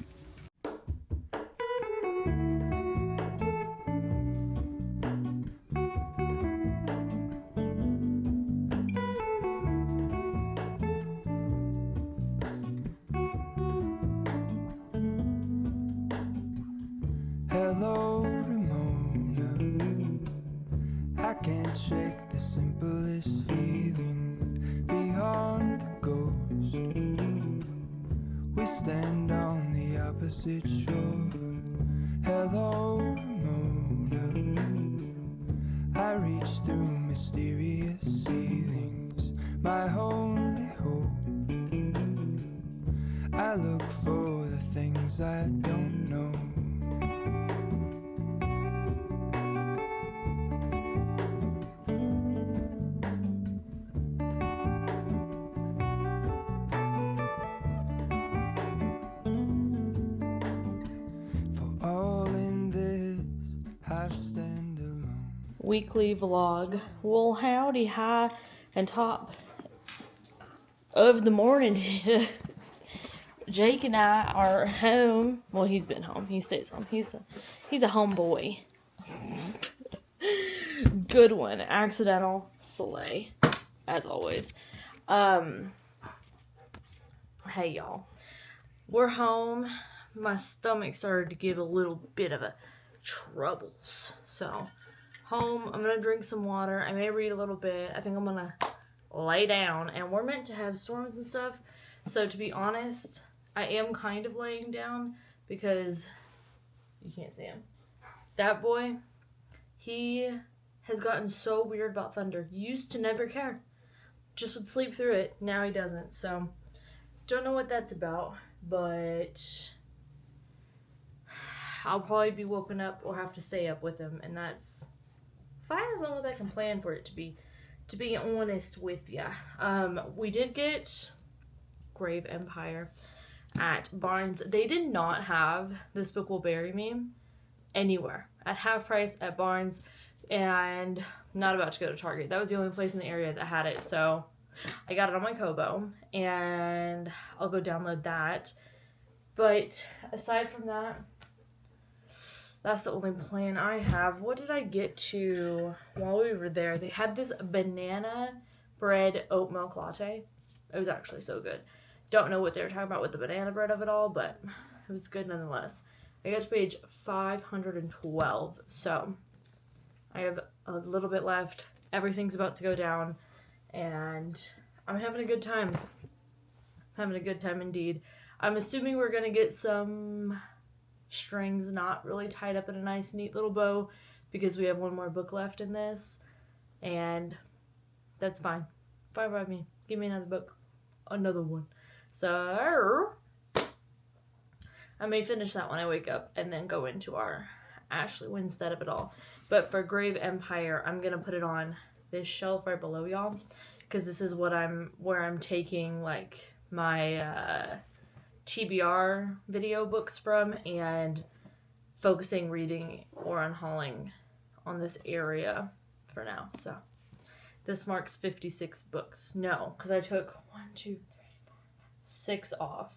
Hello, Ramona. I can't shake the simplest feeling beyond the ghost. We stand on the opposite shore. Hello, Ramona. I reach through mysterious ceilings, my only hope. I look for the things I don't know. Weekly vlog. Well, howdy, hi, and top of the morning. Jake and I are home. Well, he's been home. He stays home. He's a homeboy. Good one. Accidental slay, as always. Hey y'all, we're home. My stomach started to give a little bit of a troubles, so home. I'm gonna drink some water. I may read a little bit. I think I'm gonna lay down, and we're meant to have storms and stuff, so to be honest, I am kind of laying down because you can't see him. That boy, he has gotten so weird about thunder. He used to never care. just would sleep through it. Now he doesn't. So don't know what that's about, but I'll probably be woken up or have to stay up with him, and that's fine as long as I can plan for it to be honest with ya. We did get Grave Empire at Barnes. They did not have This Book Will Bury Me anywhere. At half price at Barnes, and not about to go to Target. That was the only place in the area that had it, so I got it on my Kobo, and I'll go download that. But aside from that, that's the only plan I have. What did I get to while we were there? They had this banana bread oat milk latte. It was actually so good. Don't know what they were talking about with the banana bread of it all, but it was good nonetheless. I got to page 512, so I have a little bit left. Everything's about to go down, and I'm having a good time. Having a good time indeed. I'm assuming we're going to get some strings not really tied up in a nice, neat little bow, because we have one more book left in this, and that's fine. Fine by me. Give me another book. Another one. So I may finish that when I wake up and then go into our Ashley Winstead of it all. But for Grave Empire, I'm going to put it on this shelf right below y'all, because this is where I'm taking like my TBR video books from and focusing reading or unhauling on this area for now. So this marks 56 books. No, because I took 6 off.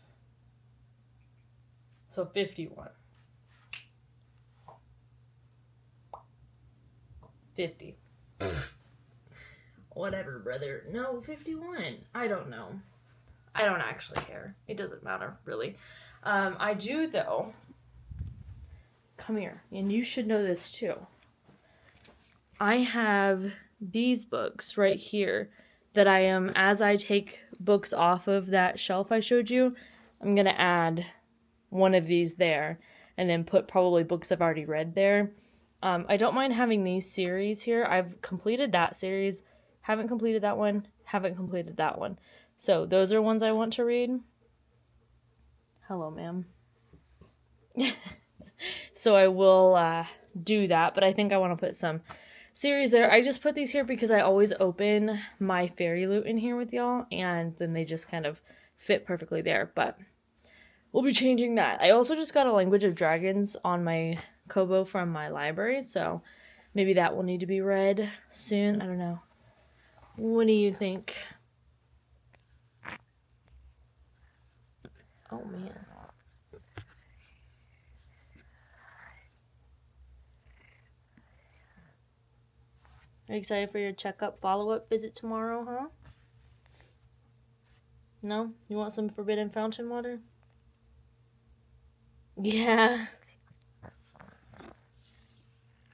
So 51. 50. Whatever, brother. No, 51. I don't know. I don't actually care. It doesn't matter, really. I do, though. Come here. And you should know this, too. I have these books right here that I am, as I take books off of that shelf I showed you, I'm going to add one of these there and then put probably books I've already read there. I don't mind having these series here. I've completed that series. Haven't completed that one. Haven't completed that one. So those are ones I want to read. Hello, ma'am. So I will do that, but I think I want to put some series there. I just put these here because I always open my fairy loot in here with y'all, and then they just kind of fit perfectly there, but we'll be changing that. I also just got a Language of Dragons on my Kobo from my library, so maybe that will need to be read soon. I don't know. What do you think? Oh, man. Are you excited for your checkup follow-up visit tomorrow, huh? No? You want some forbidden fountain water? Yeah.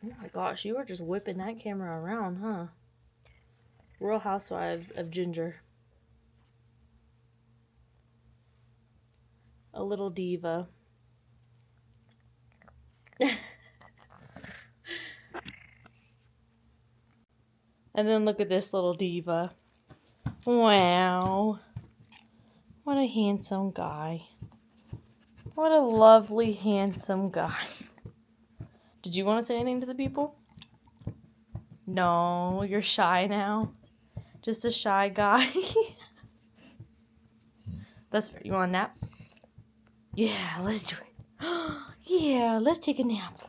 Oh my gosh, you were just whipping that camera around, huh? Real Housewives of Ginger. A little diva. And then look at this little diva. Wow. What a handsome guy. What a lovely, handsome guy. Did you want to say anything to the people? No, you're shy now. Just a shy guy. That's fair. You want a nap? Yeah, let's do it. Yeah, let's take a nap.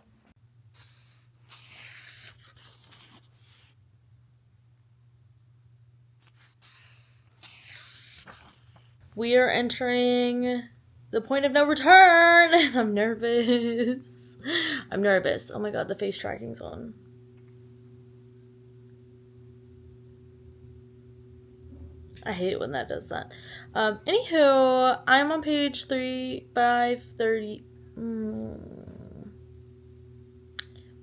We are entering the point of no return. I'm nervous. I'm nervous. Oh my god, the face tracking's on. I hate it when that does that. Anywho, I'm on page 530.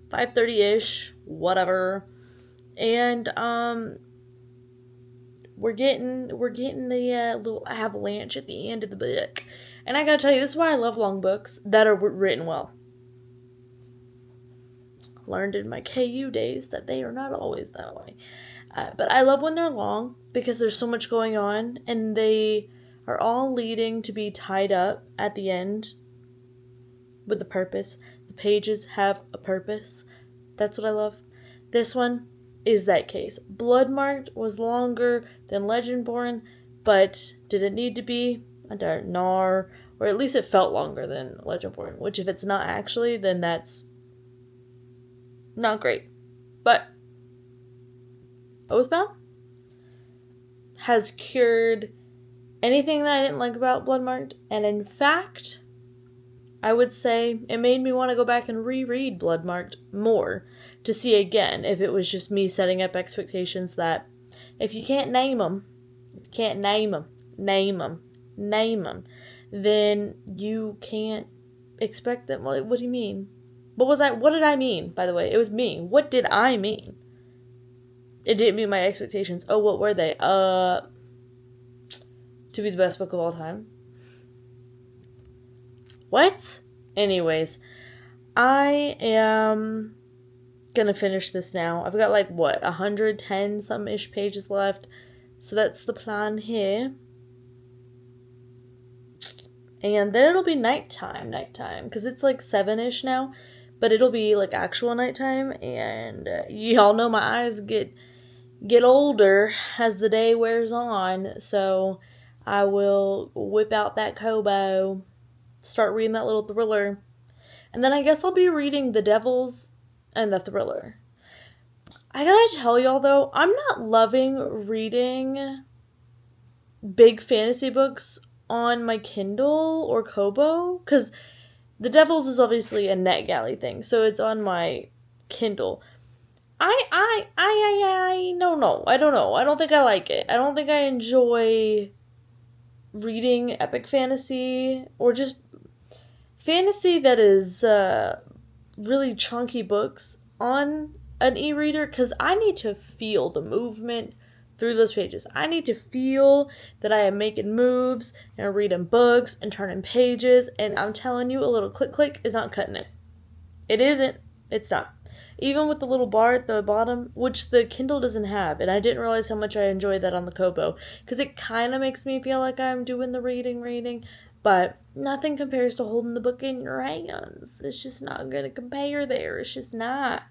530-ish. Whatever. And, we're getting the little avalanche at the end of the book. And I gotta tell you, this is why I love long books that are written well. Learned in my KU days that they are not always that way. But I love when they're long because there's so much going on and they are all leading to be tied up at the end with a purpose. The pages have a purpose. That's what I love. This one is that case. Bloodmarked was longer than Legendborn, but did it need to be? I don't know. Or at least it felt longer than Legendborn, which if it's not actually, then that's not great. But Oathbound has cured anything that I didn't like about Bloodmarked, and in fact, I would say it made me want to go back and reread Bloodmarked more to see again if it was just me setting up expectations that if you can't name them, then you can't expect them. Well, what do you mean? What did I mean, by the way? It was me. What did I mean? It didn't meet my expectations. Oh, what were they? To be the best book of all time. What? Anyways, I am gonna finish this now. I've got 110 some-ish pages left. So that's the plan here. And then it'll be nighttime, because it's 7-ish now. But it'll be actual nighttime, and y'all know my eyes get older as the day wears on, so I will whip out that Kobo, start reading that little thriller, and then I guess I'll be reading The Devils and the thriller. I gotta tell y'all though, I'm not loving reading big fantasy books on my Kindle or Kobo, because The Devils is obviously a NetGalley thing, so it's on my Kindle. I don't know. I don't think I like it. I don't think I enjoy reading epic fantasy or just fantasy that is really chunky books on an e-reader, because I need to feel the movement through those pages. I need to feel that I am making moves and reading books and turning pages, and I'm telling you, a little click is not cutting it. It isn't. It's not. Even with the little bar at the bottom, which the Kindle doesn't have, and I didn't realize how much I enjoyed that on the Kobo, because it kind of makes me feel like I'm doing the reading, but nothing compares to holding the book in your hands. It's just not going to compare there. It's just not.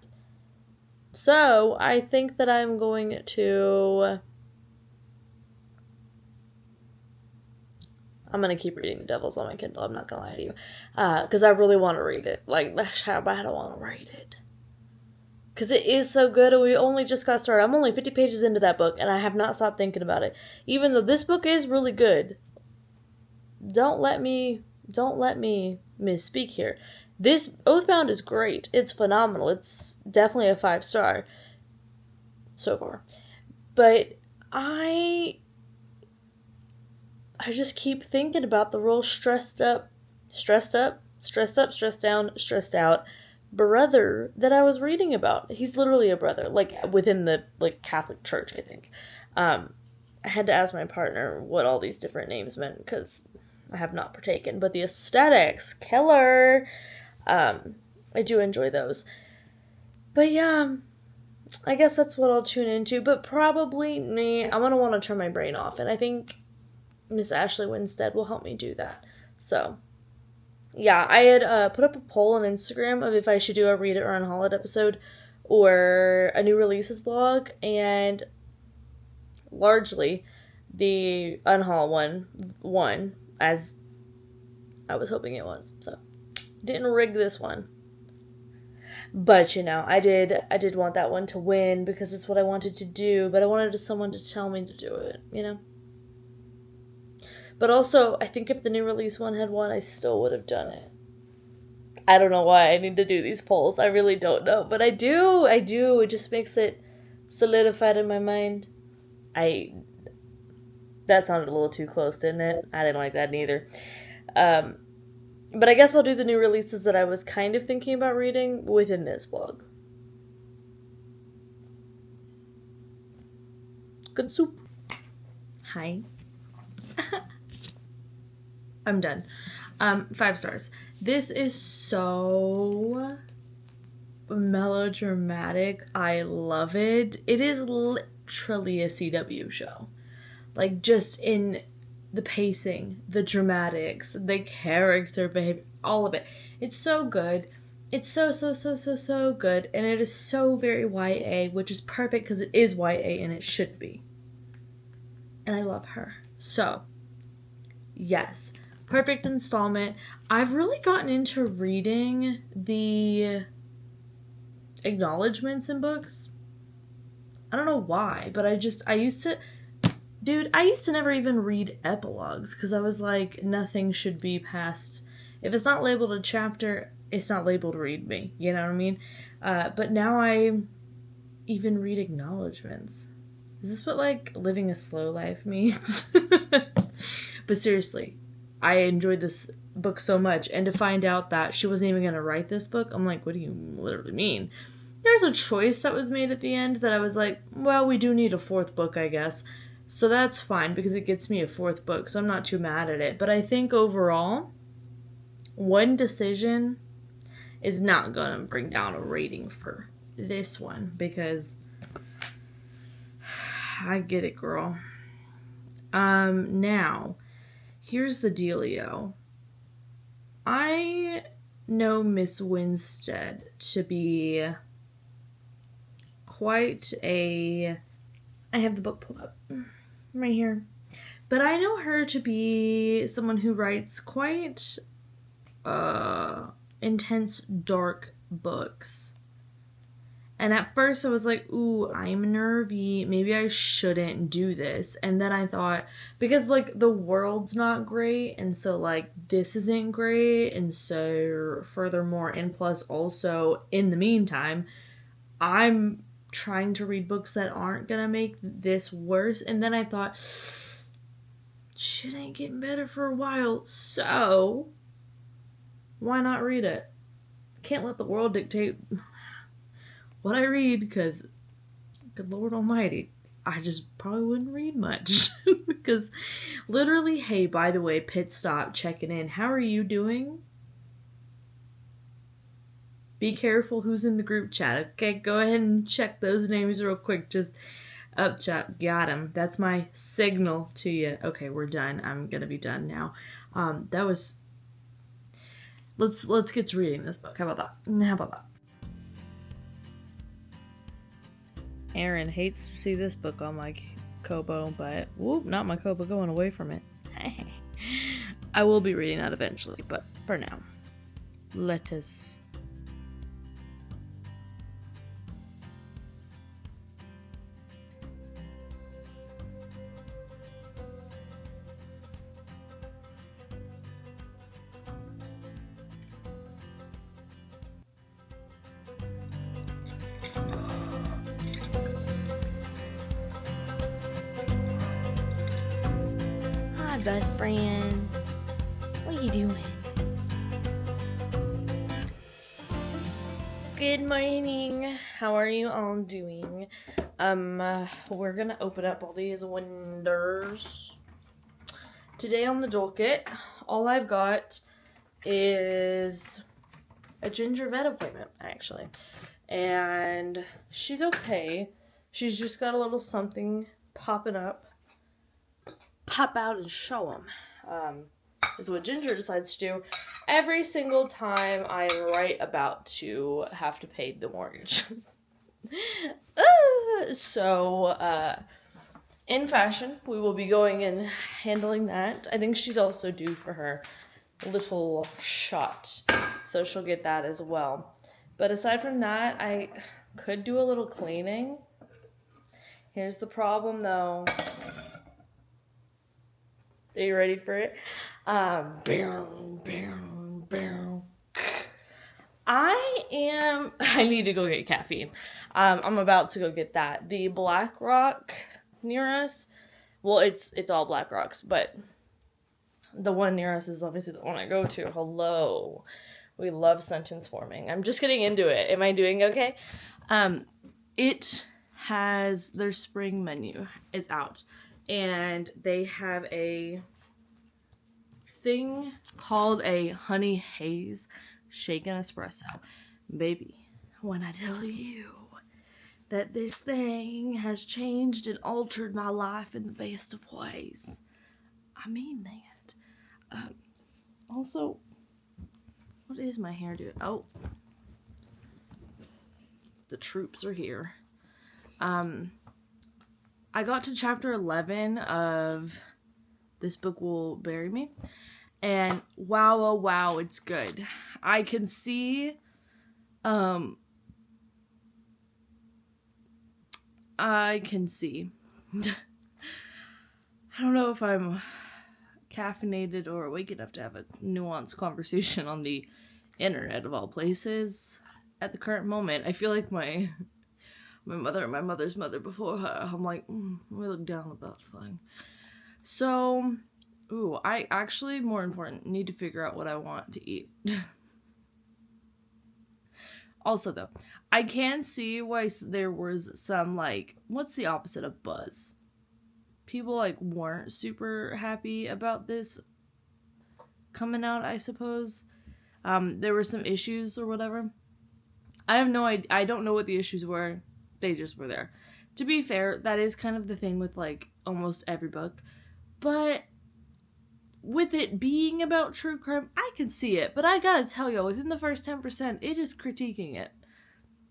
So, I think that I'm going to keep reading The Devils on my Kindle. I'm not going to lie to you. Because I really want to read it. That's how bad I want to read it. Because it is so good, and we only just got started. I'm only 50 pages into that book, and I have not stopped thinking about it. Even though this book is really good. Don't let me misspeak here. This Oathbound is great. It's phenomenal. It's definitely a 5-star so far. But I just keep thinking about the real stressed down, stressed out brother that I was reading about. He's literally a brother, within the Catholic Church, I think. I had to ask my partner what all these different names meant, because I have not partaken, but the aesthetics, killer. I do enjoy those. But yeah, I guess that's what I'll tune into, but probably I'm gonna want to turn my brain off, and I think Miss Ashley Winstead will help me do that. So, yeah, I had put up a poll on Instagram of if I should do a Read It or Unhaul It episode or a new releases blog, and largely the Unhaul one won, as I was hoping it was. So, didn't rig this one. But, I did want that one to win because it's what I wanted to do, but I wanted someone to tell me to do it, But also, I think if the new release one had won, I still would have done it. I don't know why I need to do these polls. I really don't know. But I do. It just makes it solidified in my mind. That sounded a little too close, didn't it? I didn't like that neither. But I guess I'll do the new releases that I was kind of thinking about reading within this blog. Good soup. Hi. I'm done. 5 stars. This is so melodramatic. I love it. It is literally a CW show. Like, just in the pacing, the dramatics, the character behavior, all of it. It's so good. It's so good. And it is so very YA, which is perfect because it is YA and it should be. And I love her. So, yes. Perfect installment. I've really gotten into reading the acknowledgments in books. I don't know why, but I used to never even read epilogues because I was like, nothing should be past, if it's not labeled a chapter, it's not labeled read me, you know what I mean? But now I even read acknowledgments. Is this what, like, living a slow life means? But seriously, I enjoyed this book so much, and to find out that she wasn't even going to write this book, I'm like, what do you literally mean? There's a choice that was made at the end that I was like, well, we do need a 4th book, I guess. So that's fine, because it gets me a 4th book, so I'm not too mad at it. But I think overall, one decision is not going to bring down a rating for this one, because I get it, girl. Now, here's the dealio. I know Miss Winstead to be quite a... I have the book pulled up right here. But I know her to be someone who writes quite intense, dark books. And at first I was like, ooh, I'm nervy. Maybe I shouldn't do this. And then I thought, because, like, the world's not great, and so, like, this isn't great, and so, furthermore, and plus also, in the meantime, I'm trying to read books that aren't gonna make this worse. And then I thought, shit ain't getting better for a while, so why not read it? Can't let the world dictate what I read, because, good Lord Almighty, I just probably wouldn't read much. Because, literally, hey, by the way, pit stop, checking in. How are you doing? Be careful who's in the group chat. Okay, go ahead and check those names real quick. Just up chat, got him. That's my signal to you. Okay, we're done. I'm gonna be done now. That was. Let's get to reading this book. How about that? Aaron hates to see this book on my Kobo, but whoop, not my Kobo, going away from it. I will be reading that eventually, but for now, let us. Best friend, what are you doing? Good morning. How are you all doing? We're gonna open up all these windows. Today on the docket, all I've got is a ginger vet appointment, actually. And she's okay. She's just got a little something popping up. Pop out and show them. Is what Ginger decides to do every single time I'm right about to have to pay the mortgage. So, in fashion, we will be going and handling that. I think she's also due for her little shot, so she'll get that as well. But aside from that, I could do a little cleaning. Here's the problem, though. Are you ready for it? I need to go get caffeine. I'm about to go get that. The Black Rock near us, well, it's all Black Rocks, but the one near us is obviously the one I go to. Hello. We love sentence forming. I'm just getting into it. Am I doing okay? It has, their spring menu is out. And they have a thing called a honey haze shaken espresso. Baby, when I tell you, that this thing has changed and altered my life in the best of ways. I mean that. Also, what is my hair doing? Oh, the troops are here. I got to chapter 11 of This Book Will Bury Me, and wow, oh wow, it's good. I can see, I don't know if I'm caffeinated or awake enough to have a nuanced conversation on the internet of all places at the current moment. I feel like my mother and my mother's mother before her. I'm like, we look down at that thing. So, I actually, more important, need to figure out what I want to eat. Also, though, I can see why there was some, like, what's the opposite of buzz? People, like, weren't super happy about this coming out, I suppose. There were some issues or whatever. I have no idea. I don't know what the issues were. They just were there. To be fair, that is kind of the thing with, like, almost every book. But with it being about true crime, I can see it. But I gotta tell you, within the first 10%, it is critiquing it.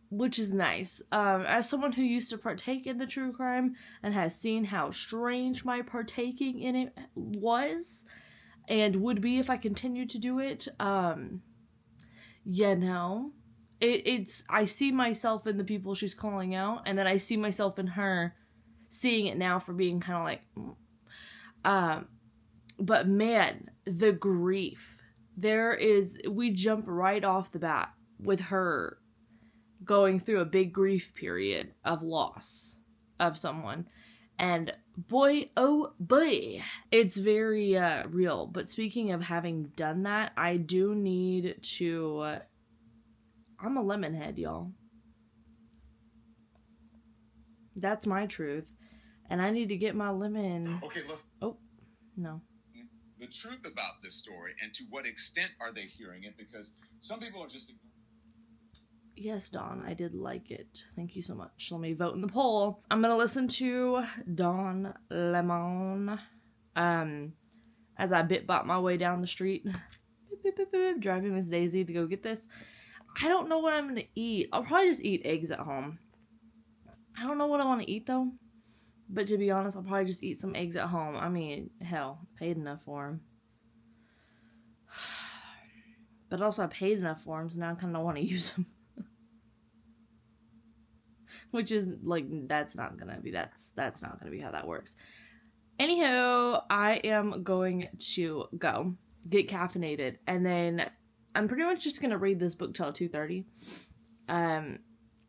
Which is nice. As someone who used to partake in the true crime and has seen how strange my partaking in it was and would be if I continued to do it, it's I see myself in the people she's calling out, and then I see myself in her seeing it now for being kind of like, but man, the grief. We jump right off the bat with her going through a big grief period of loss of someone. And boy, oh boy, it's very real. But speaking of having done that, I do need to... I'm a lemon head, y'all. That's my truth. And I need to get my lemon... Okay, let's... Oh, no. The truth about this story, and to what extent are they hearing it? Because some people are just... Yes, Dawn, I did like it. Thank you so much. Let me vote in the poll. I'm gonna listen to Don Lemon as I bit-bop my way down the street. Driving Miss Daisy to go get this. I don't know what I'm gonna eat. I'll probably just eat eggs at home. I don't know what I want to eat, though. But to be honest, I'll probably just eat some eggs at home. I mean, hell, paid enough for them. But also I paid enough for them, so now I kind of want to use them. Which is, like, that's not gonna be how that works. Anyhow, I am going to go get caffeinated, and then I'm pretty much just gonna read this book till 2:30.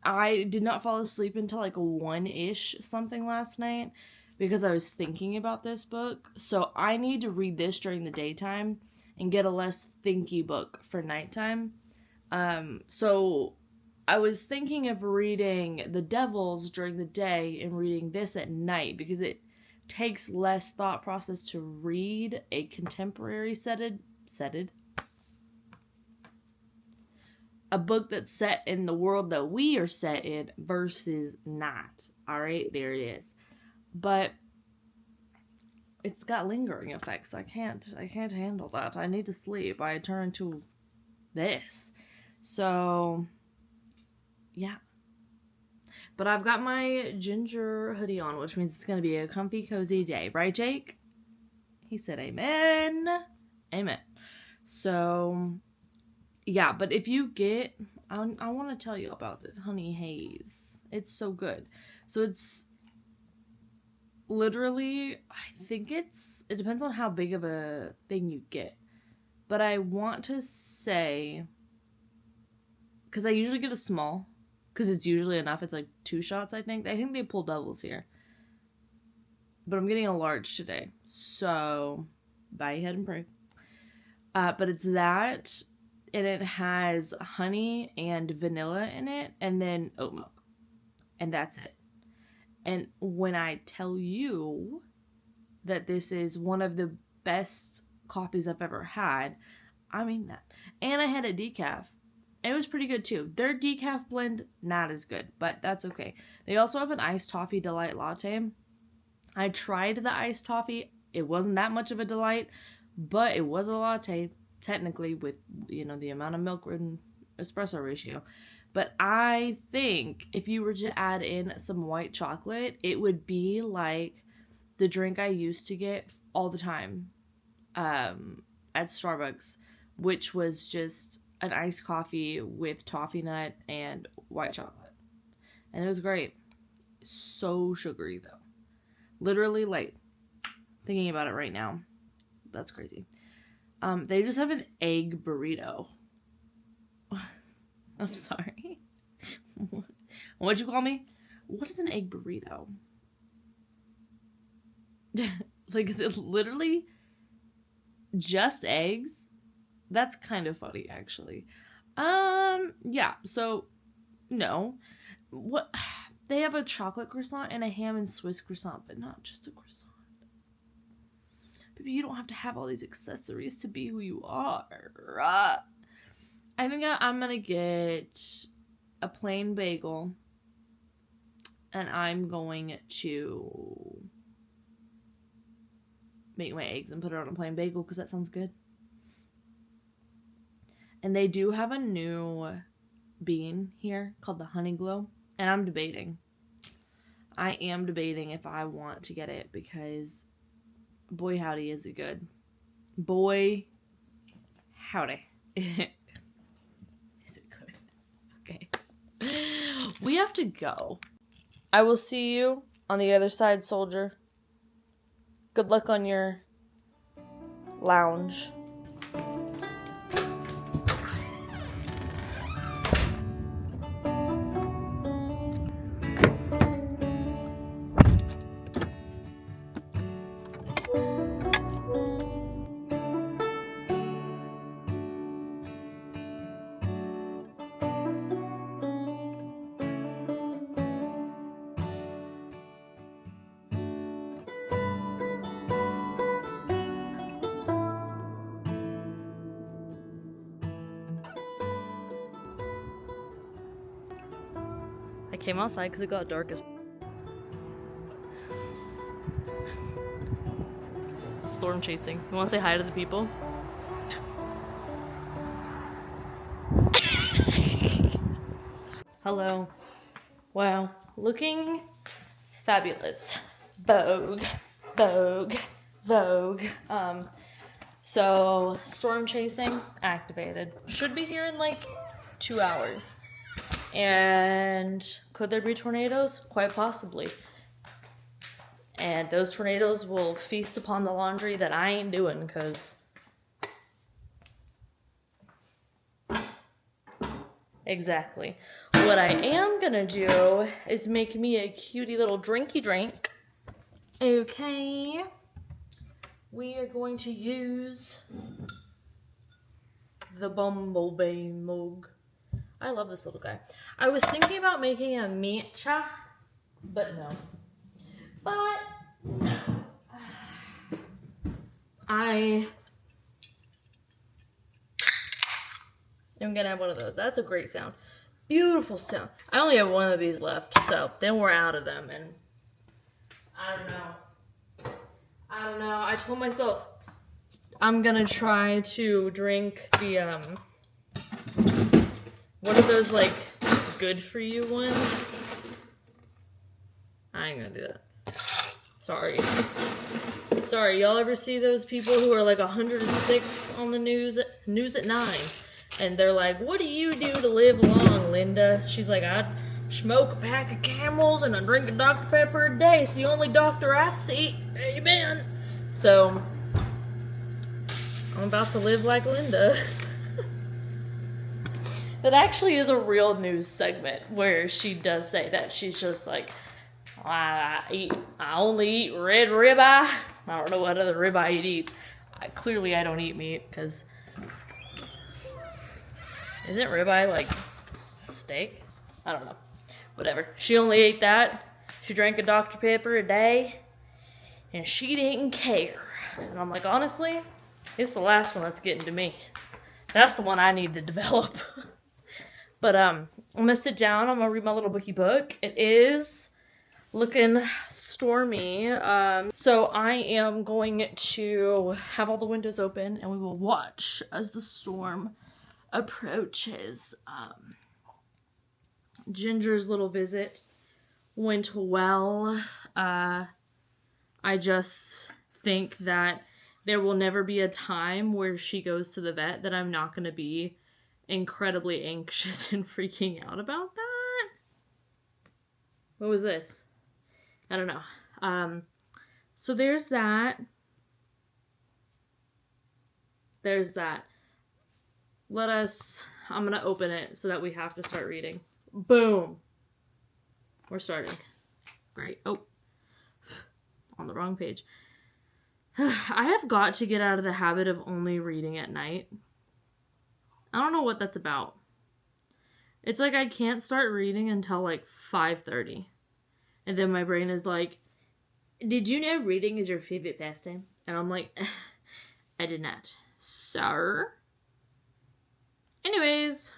I did not fall asleep until like 1-ish something last night because I was thinking about this book. So I need to read this during the daytime and get a less thinky book for nighttime. So I was thinking of reading The Devils during the day and reading this at night because it takes less thought process to read a contemporary a book that's set in the world that we are set in versus not. Alright, there it is. But it's got lingering effects. I can't handle that. I need to sleep. I turn to this. So yeah. But I've got my ginger hoodie on, which means it's going to be a comfy, cozy day. Right, Jake? He said amen. Amen. So, yeah, but if you get... I want to tell you about this Honey Haze. It's so good. So it's literally... I think it depends on how big of a thing you get. But I want to say... Because I usually get a small... Because it's usually enough. It's like 2 shots, I think. I think they pull doubles here. But I'm getting a large today. So, bow your head and pray. But it's that. And it has honey and vanilla in it. And then oat milk. And that's it. And when I tell you that this is one of the best coffees I've ever had, I mean that. And I had a decaf. It was pretty good too. Their decaf blend, not as good, but that's okay. They also have an iced toffee delight latte. I tried the iced toffee. It wasn't that much of a delight, but it was a latte, technically, with, you know, the amount of milk and espresso ratio. But I think if you were to add in some white chocolate, it would be like the drink I used to get all the time at Starbucks, which was just an iced coffee with toffee nut and white chocolate. And it was great. So sugary, though. Literally, like, thinking about it right now, that's crazy. They just have an egg burrito. I'm sorry. What'd you call me? What is an egg burrito? Like, is it literally just eggs? That's kind of funny, actually. Yeah, so, no. What? They have a chocolate croissant and a ham and Swiss croissant, but not just a croissant. Baby, you don't have to have all these accessories to be who you are. I think I'm gonna get a plain bagel, and I'm going to make my eggs and put it on a plain bagel because that sounds good. And they do have a new bean here called the Honey Glow, and I'm debating. I am debating if I want to get it because boy howdy is it good. Boy howdy. Is it good? Okay. We have to go. I will see you on the other side, soldier. Good luck on your lounge. I came outside because it got dark as storm chasing. You want to say hi to the people? Hello. Wow. Looking fabulous. Vogue. Vogue. Vogue. So, storm chasing activated. Should be here in like 2 hours. And could there be tornadoes? Quite possibly. And those tornadoes will feast upon the laundry that I ain't doing, because exactly. What I am gonna do is make me a cutie little drinky drink. Okay. We are going to use the Bumblebee mug. I love this little guy. I was thinking about making a matcha, but no. But no. I am gonna have one of those. That's a great sound. Beautiful sound. I only have one of these left, so then we're out of them, and I don't know. I told myself I'm gonna try to drink the what are those, like, good for you ones? I ain't gonna do that. Sorry, y'all ever see those people who are like 106 on the news at 9? And they're like, what do you do to live long, Linda? She's like, I smoke a pack of Camels and I drink a Dr. Pepper a day. It's the only doctor I see. Amen. So, I'm about to live like Linda. That actually is a real news segment where she does say that. She's just like, I only eat red ribeye. I don't know what other ribeye you'd eat. Clearly I don't eat meat, because isn't ribeye like steak? I don't know. Whatever. She only ate that. She drank a Dr. Pepper a day, and she didn't care. And I'm like, honestly, it's the last one that's getting to me. That's the one I need to develop. But I'm gonna sit down. I'm gonna read my little bookie book. It is looking stormy. So I am going to have all the windows open and we will watch as the storm approaches. Ginger's little visit went well. I just think that there will never be a time where she goes to the vet that I'm not going to be incredibly anxious and freaking out about that. What was this? I don't know. So there's that. There's that. I'm going to open it so that we have to start reading. Boom. We're starting. Great. Oh. On the wrong page. I have got to get out of the habit of only reading at night. I don't know what that's about. It's like I can't start reading until like 5:30. And then my brain is like, did you know reading is your favorite pastime? And I'm like, I did not. Sir? Anyways.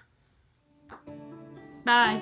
Bye.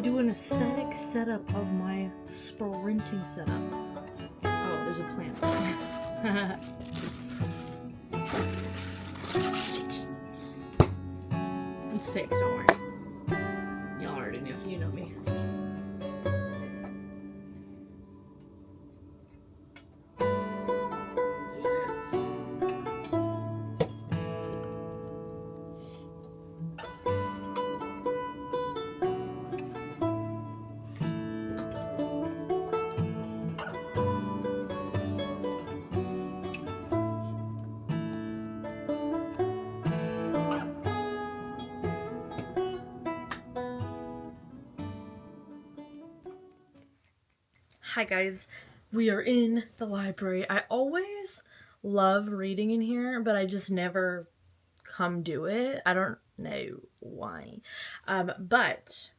Do an aesthetic setup of my sprinting setup. Oh, there's a plant. It's fake, don't worry. Y'all already knew. You know me. Hi guys, we are in the library. I always love reading in here, but I just never come do it. I don't know why. But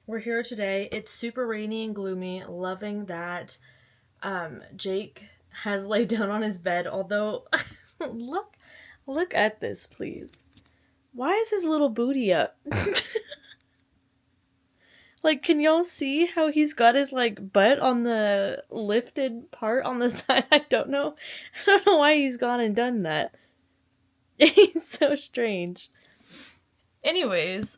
we're here today. It's super rainy and gloomy. Loving that Jake has laid down on his bed, although look at this, please. Why is his little booty up? Like, can y'all see how he's got his, like, butt on the lifted part on the side? I don't know why he's gone and done that. It's so strange. Anyways,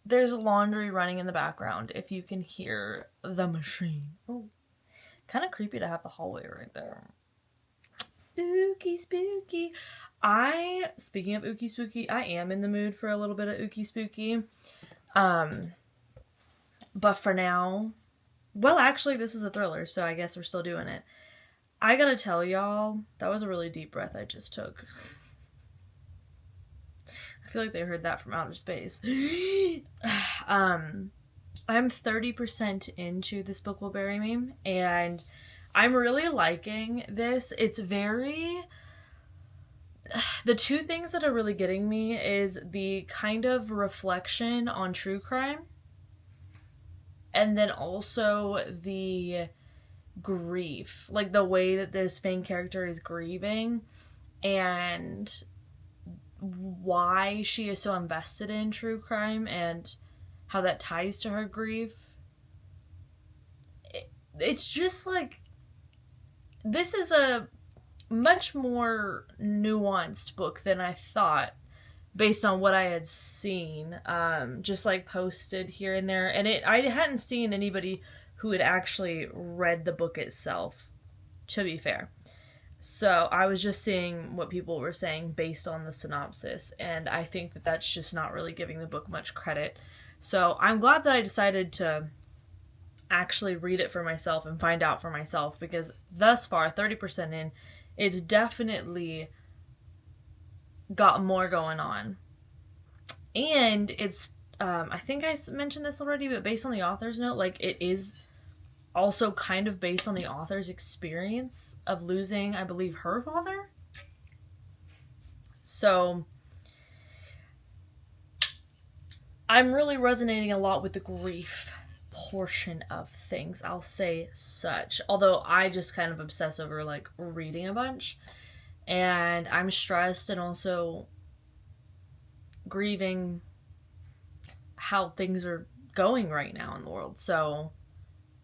there's laundry running in the background, if you can hear the machine. Oh, kind of creepy to have the hallway right there. Ookie spooky. Speaking of ookie spooky, I am in the mood for a little bit of ookie spooky. But for now, well, actually, this is a thriller, so I guess we're still doing it. I gotta tell y'all, that was a really deep breath I just took. I feel like they heard that from outer space. I'm 30% into This Book Will Bury Me, and I'm really liking this. It's very... The two things that are really getting me is the kind of reflection on true crime, and then also the grief, like the way that this main character is grieving and why she is so invested in true crime and how that ties to her grief. It's just like, this is a much more nuanced book than I thought based on what I had seen, just like posted here and there. And I hadn't seen anybody who had actually read the book itself, to be fair. So I was just seeing what people were saying based on the synopsis, and I think that that's just not really giving the book much credit. So I'm glad that I decided to actually read it for myself and find out for myself, because thus far, 30% in, it's definitely got more going on. And it's, I think I mentioned this already, but based on the author's note, like, it is also kind of based on the author's experience of losing, I believe, her father. So I'm really resonating a lot with the grief portion of things, I'll say such. Although I just kind of obsess over, like, reading a bunch. And I'm stressed and also grieving how things are going right now in the world. So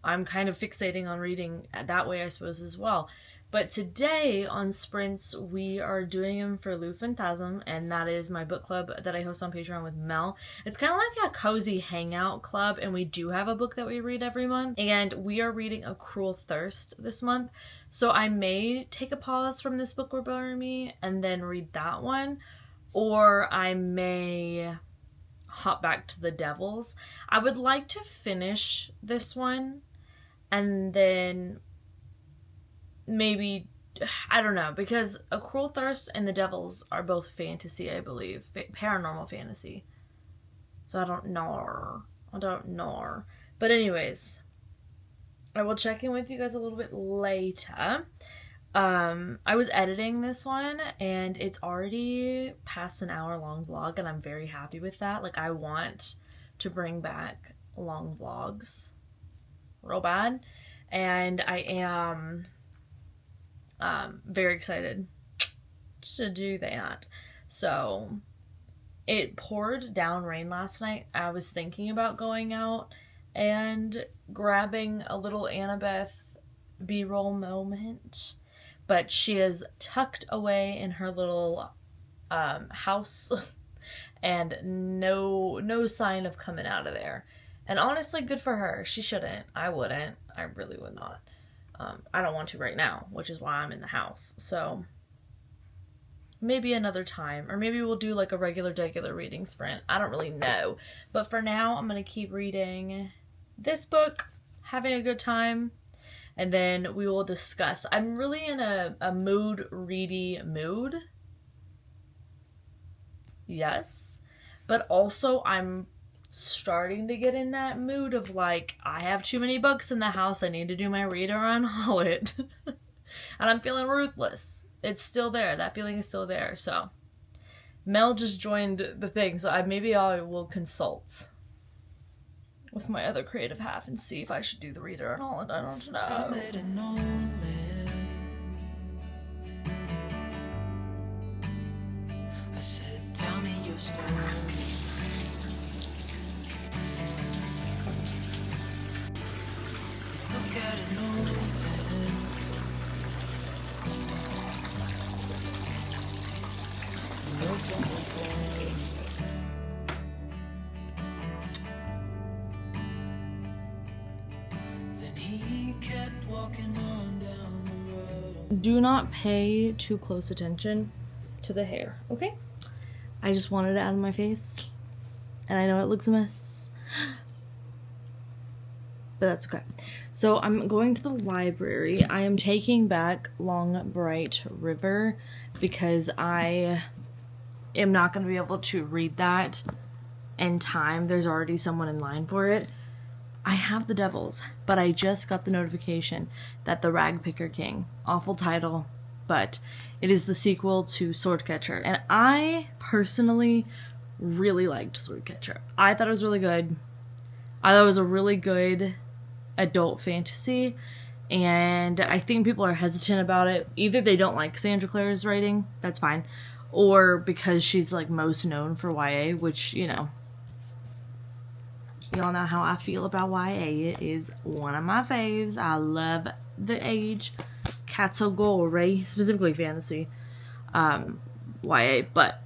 I'm kind of fixating on reading that way, I suppose, as well. But today on Sprints, we are doing them for Le Phantasme, and that is my book club that I host on Patreon with Mel. It's kind of like a cozy hangout club, and we do have a book that we read every month. And we are reading A Cruel Thirst this month. So I may take a pause from This Book Will Bury Me and then read that one. Or I may hop back to The Devils. I would like to finish this one and then maybe, I don't know, because A Cruel Thirst and The Devils are both fantasy, I believe. Paranormal fantasy. So I don't know. But anyways, I will check in with you guys a little bit later. I was editing this one, and it's already past an hour-long vlog, and I'm very happy with that. Like, I want to bring back long vlogs real bad, and I am very excited to do that. So it poured down rain last night. I was thinking about going out and grabbing a little Annabeth B-roll moment, but she is tucked away in her little house and no sign of coming out of there. And honestly, good for her. She shouldn't. I wouldn't. I really would not. I don't want to right now, which is why I'm in the house. So maybe another time, or maybe we'll do like a regular reading sprint. I don't really know. But for now, I'm going to keep reading this book, having a good time, and then we will discuss. I'm really in a ready mood. Yes. But also I'm starting to get in that mood of, like, I have too many books in the house. I need to do my read or unhaul it. And I'm feeling ruthless. It's still there. That feeling is still there. So Mel just joined the thing, so maybe I will consult with my other creative half and see if I should do the reader and all. I don't know. I made a known man. I said, tell me your story. Look at an old man. Wrote something for me. Do not pay too close attention to the hair, okay? I just wanted it out of my face, and I know it looks a mess, but that's okay. So I'm going to the library. I am taking back Long Bright River because I am not going to be able to read that in time. There's already someone in line for it. I have The Devils, but I just got the notification that The Ragpicker King, awful title, but it is the sequel to Swordcatcher, and I personally really liked Swordcatcher. I thought it was really good. I thought it was a really good adult fantasy, and I think people are hesitant about it. Either they don't like Sandra Clare's writing, that's fine, or because she's, like, most known for YA, which, you know, y'all know how I feel about YA. It is one of my faves. I love the age category, specifically fantasy, YA, but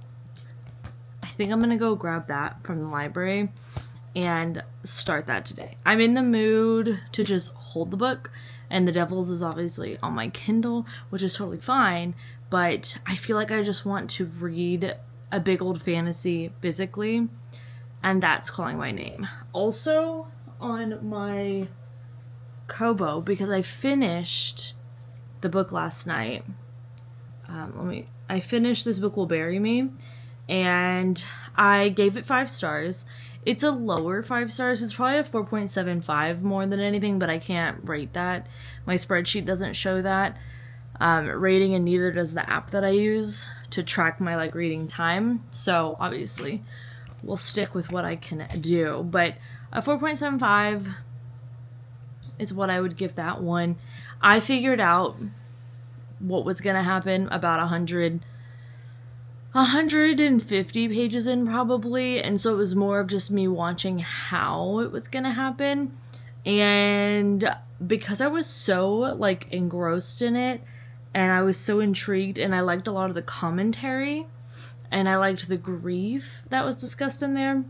think I'm going to go grab that from the library and start that today. I'm in the mood to just hold the book, and The Devils is obviously on my Kindle, which is totally fine, but I feel like I just want to read a big old fantasy physically, and that's calling my name. Also on my Kobo, because I finished the book last night. I finished This Book Will Bury Me, and I gave it 5 stars. It's a lower 5 stars. It's probably a 4.75 more than anything, but I can't rate that. My spreadsheet doesn't show that rating, and neither does the app that I use to track my reading time. So obviously we'll stick with what I can do, but a 4.75 is what I would give that one. I figured out what was going to happen about 150 pages in probably, and so it was more of just me watching how it was going to happen. And because I was so engrossed in it, and I was so intrigued, and I liked a lot of the commentary, and I liked the grief that was discussed in there,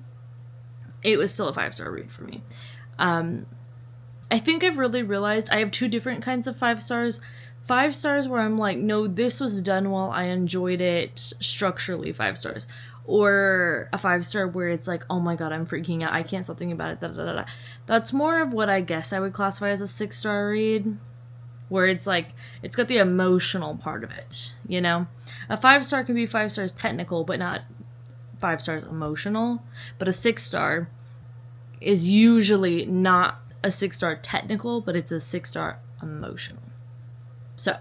it was still a 5-star read for me. I think I've really realized I have 2 different kinds of 5 stars. 5 stars where I'm like, no, this was done well, I enjoyed it, structurally 5 stars. Or a 5-star where it's like, oh my god, I'm freaking out, I can't stop thinking about it, da da da da. That's more of what I guess I would classify as a 6-star read, where it's it's got the emotional part of it, you know? A 5-star can be 5 stars technical, but not 5 stars emotional. But a 6-star is usually not a 6-star technical, but it's a 6-star emotional. So,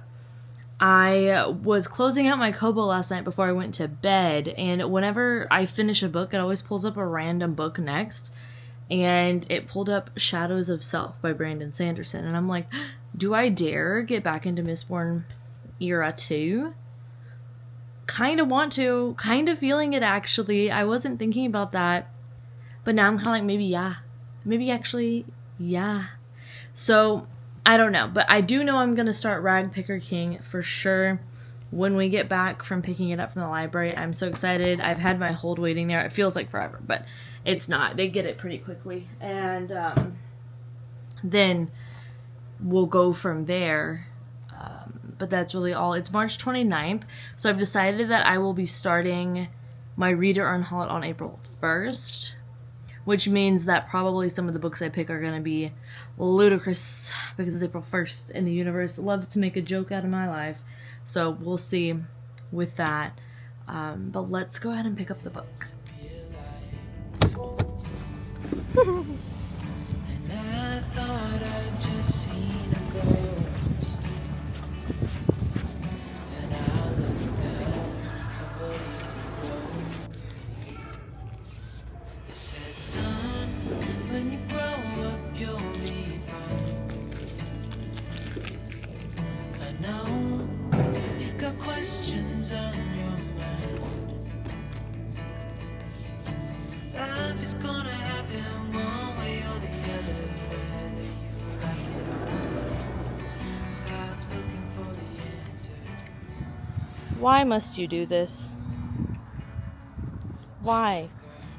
I was closing out my Kobo last night before I went to bed, and whenever I finish a book, it always pulls up a random book next, and it pulled up Shadows of Self by Brandon Sanderson, and I'm like, do I dare get back into Mistborn era 2? Kind of want to, kind of feeling it actually. I wasn't thinking about that, but now I'm kind of like, maybe yeah. Maybe actually, yeah. So, I don't know, but I do know I'm going to start Rag Picker King for sure when we get back from picking it up from the library. I'm so excited. I've had my hold waiting there. It feels like forever, but it's not. They get it pretty quickly. And then we'll go from there. But that's really all. It's March 29th, so I've decided that I will be starting my Reader Unhaul on April 1st. Which means that probably some of the books I pick are going to be ludicrous because it's April 1st and the universe loves to make a joke out of my life. So we'll see with that. But let's go ahead and pick up the book. And I thought I'd just seen a ghost. And I looked down at what he wrote. It said, son, when you grow up, you'll be fine. I know you've got questions on your mind. Life is gonna happen one way or the other, whether you like it or not. Stop looking for the answer. Why must you do this? Why?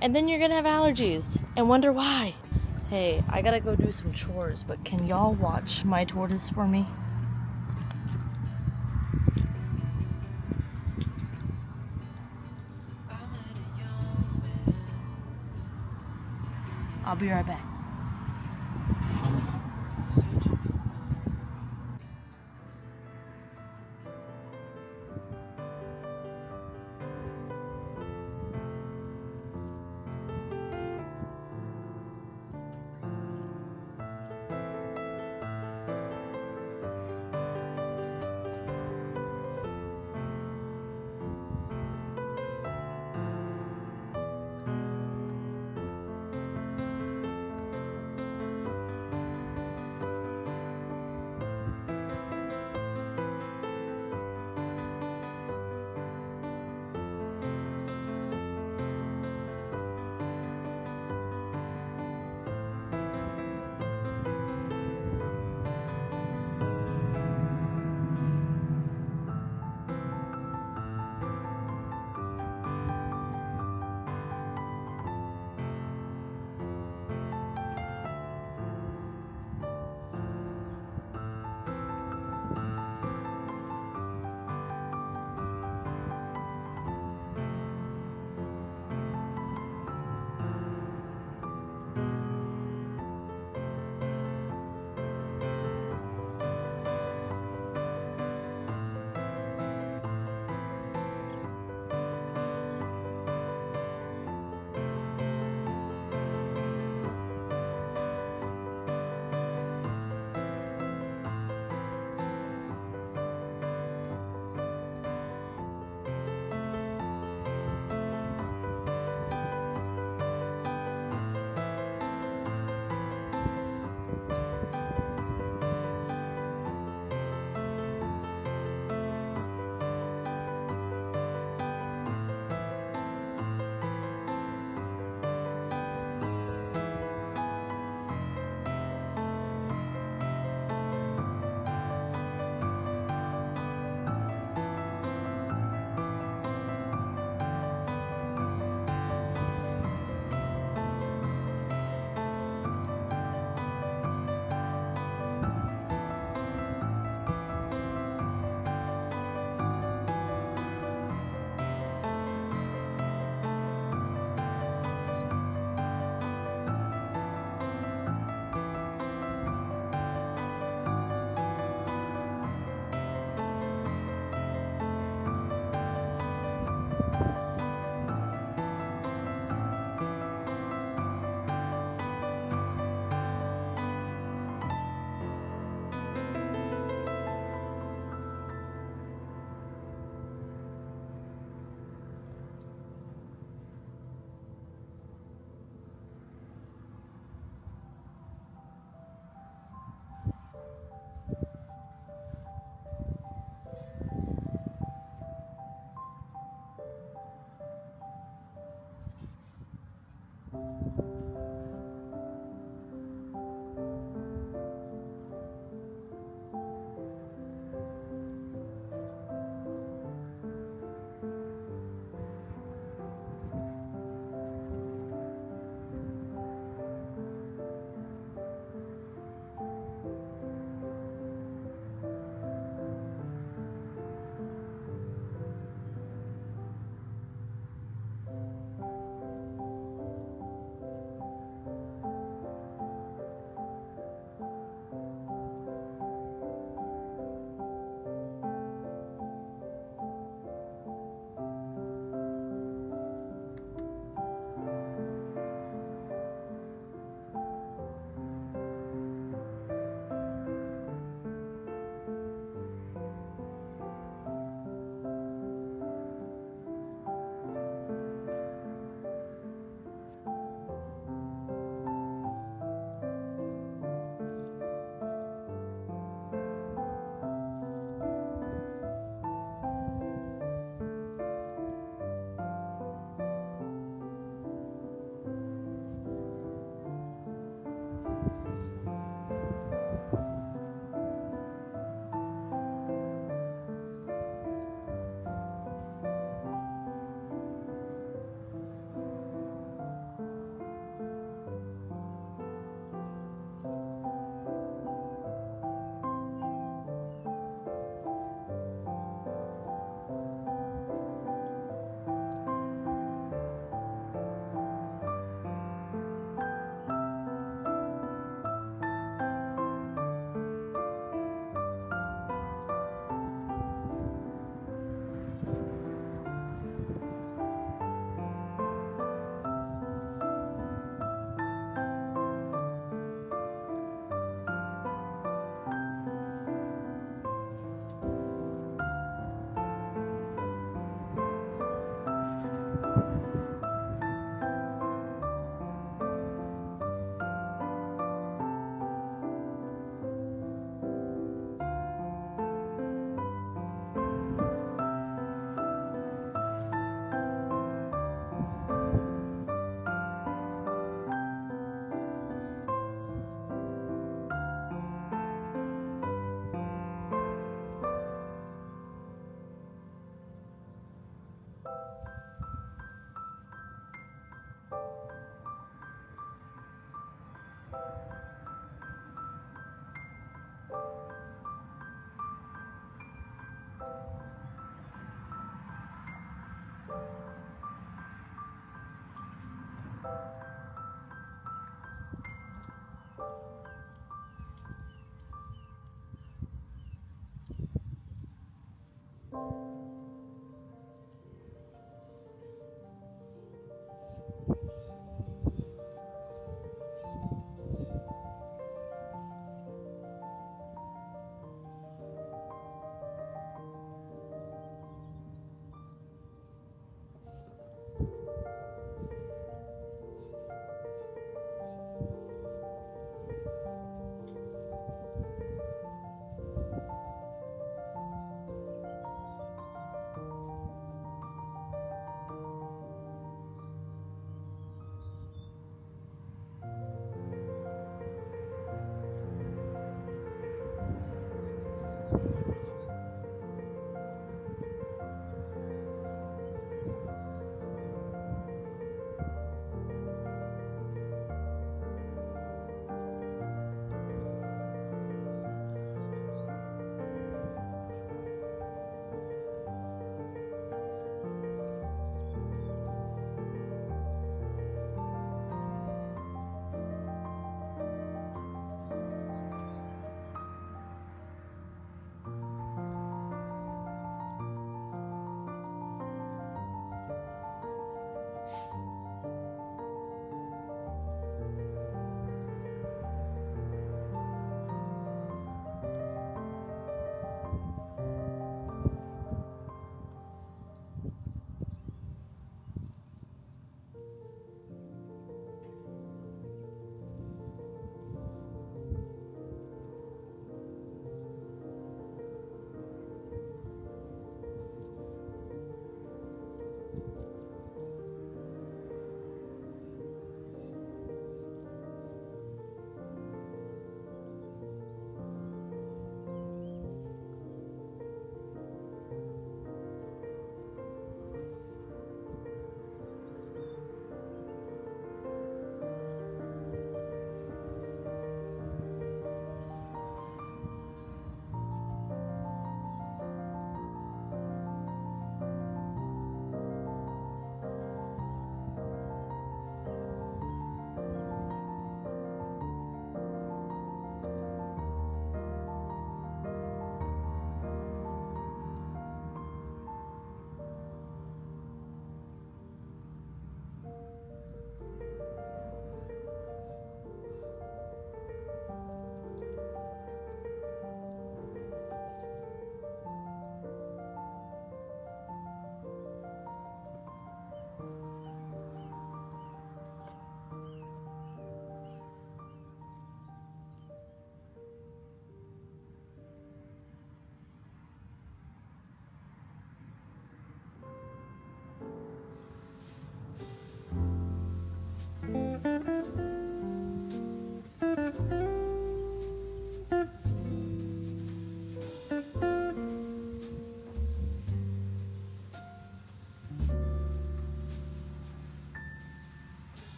And then you're gonna have allergies and wonder why. Hey, I gotta go do some chores, but can y'all watch my tortoise for me? I'll be right back.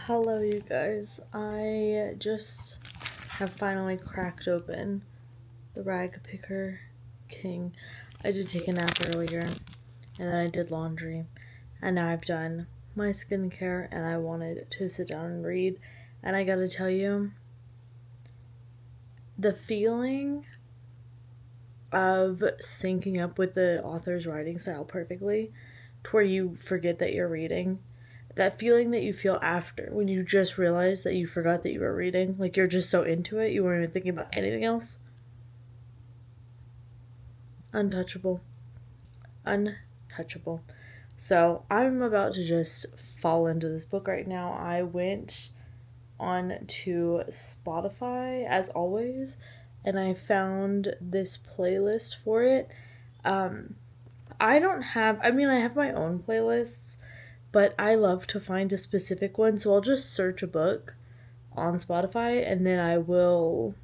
Hello, you guys. I just have finally cracked open the Rag Picker King. I did take a nap earlier, and then I did laundry, and now I've done my skincare, and I wanted to sit down and read. And I gotta tell you, the feeling of syncing up with the author's writing style perfectly, to where you forget that you're reading, that feeling that you feel after when you just realize that you forgot that you were reading, like you're just so into it, you weren't even thinking about anything else. Untouchable. So I'm about to just fall into this book right now. I went on to Spotify as always, and I found this playlist for it. I have my own playlists, but I love to find a specific one, so I'll just search a book on Spotify, and then I will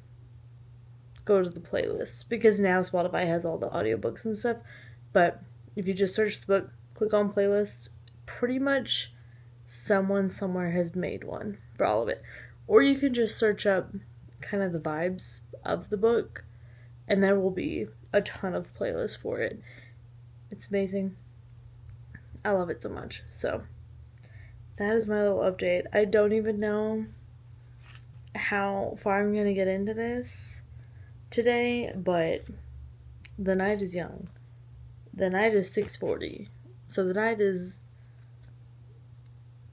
go to the playlist, because now Spotify has all the audiobooks and stuff. But if you just search the book, click on playlist, pretty much someone somewhere has made one for all of it. Or you can just search up kind of the vibes of the book, and there will be a ton of playlists for it. It's amazing. I love it so much. So that is my little update. I don't even know how far I'm going to get into this today, but the night is young. The night is 6:40. So the night is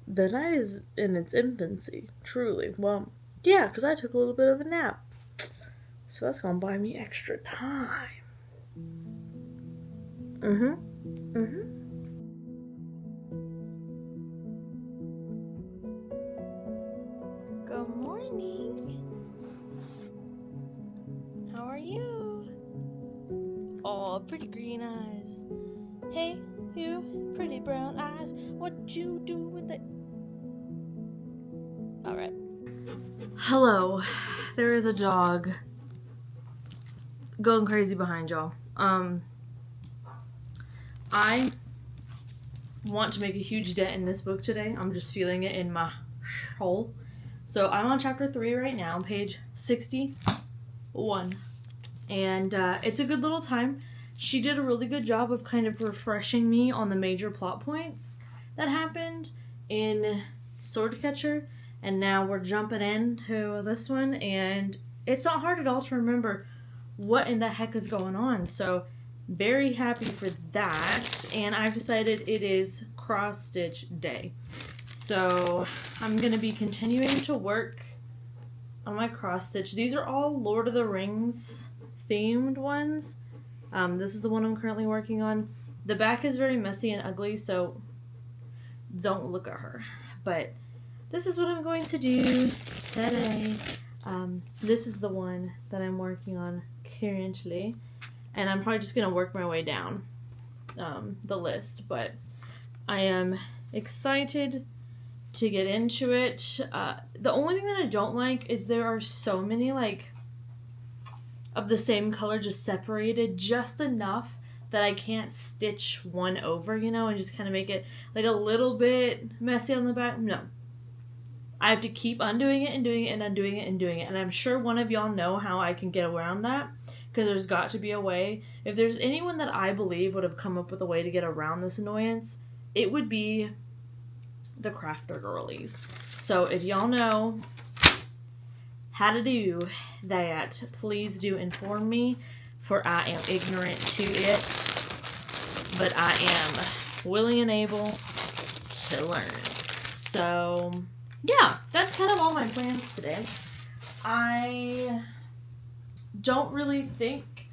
in its infancy, truly. Well, yeah, because I took a little bit of a nap. So that's going to buy me extra time. Good morning. How are you? Oh, pretty green eyes. Hey, you pretty brown eyes. What you do with it? Alright. Hello. There is a dog going crazy behind y'all. I want to make a huge dent in this book today. I'm just feeling it in my soul. So I'm on chapter 3 right now, page 61. And it's a good little time. She did a really good job of kind of refreshing me on the major plot points that happened in Swordcatcher. And now we're jumping into this one, and it's not hard at all to remember what in the heck is going on. So very happy for that. And I've decided it is cross stitch day. So I'm going to be continuing to work on my cross stitch. These are all Lord of the Rings themed ones. This is the one I'm currently working on. The back is very messy and ugly, so don't look at her. But this is what I'm going to do today. This is the one that I'm working on currently. And I'm probably just going to work my way down the list. But I am excited to get into it. The only thing that I don't like is there are so many, of the same color just separated just enough that I can't stitch one over, and just kind of make it, a little bit messy on the back. No. I have to keep undoing it and doing it and undoing it and doing it. And I'm sure one of y'all know how I can get around that, because there's got to be a way. If there's anyone that I believe would have come up with a way to get around this annoyance, it would be the crafter girlies. So if y'all know how to do that, please do inform me, for I am ignorant to it. But I am willing and able to learn. So yeah, that's kind of all my plans today. I don't really think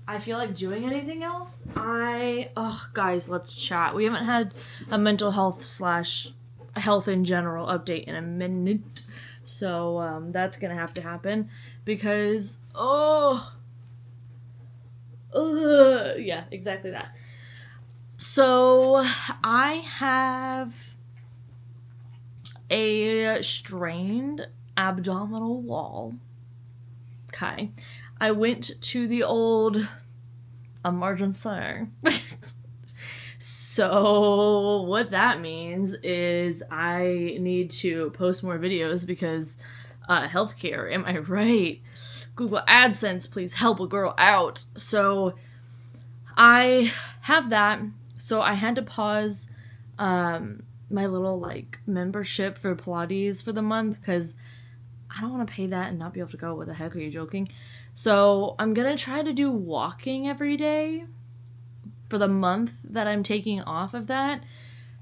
I feel like doing anything else. Guys, let's chat. We haven't had a mental health / health in general update in a minute. So, that's gonna have to happen because, yeah, exactly that. So, I have a strained abdominal wall. Okay. I went to the old emergency. So what that means is I need to post more videos because healthcare, am I right? Google AdSense, please help a girl out. So I have that. So I had to pause my little like membership for Pilates for the month because I don't want to pay that and not be able to go. What the heck, are you joking? So I'm gonna try to do walking every day for the month that I'm taking off of that,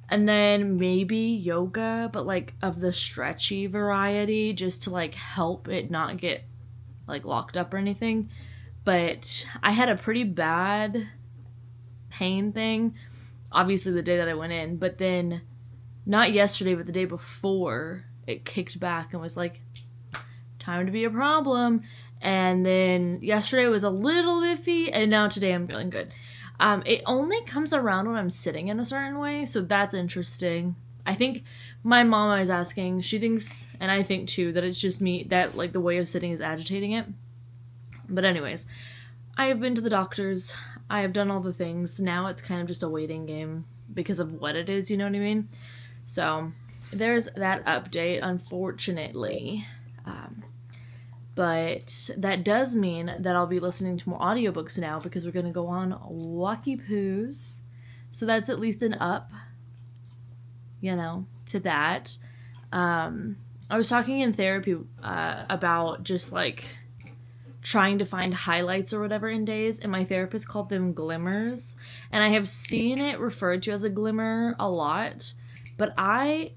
and then maybe yoga, but like of the stretchy variety, just to like help it not get like locked up or anything. But I had a pretty bad pain thing, obviously the day that I went in, but then not yesterday, but the day before, it kicked back and was like, time to be a problem. And then yesterday was a little iffy, and now today I'm feeling good. It only comes around when I'm sitting in a certain way, so that's interesting. I think my mom is asking, she thinks, and I think too, that it's just me, that like the way of sitting is agitating it. But anyways, I have been to the doctors, I have done all the things, now it's kind of just a waiting game because of what it is, you know what I mean? So there's that update, unfortunately. But that does mean that I'll be listening to more audiobooks now because we're going to go on Walkie Poos. So that's at least an up, you know, to that. I was talking in therapy about just like trying to find highlights or whatever in days, and my therapist called them glimmers. And I have seen it referred to as a glimmer a lot, but I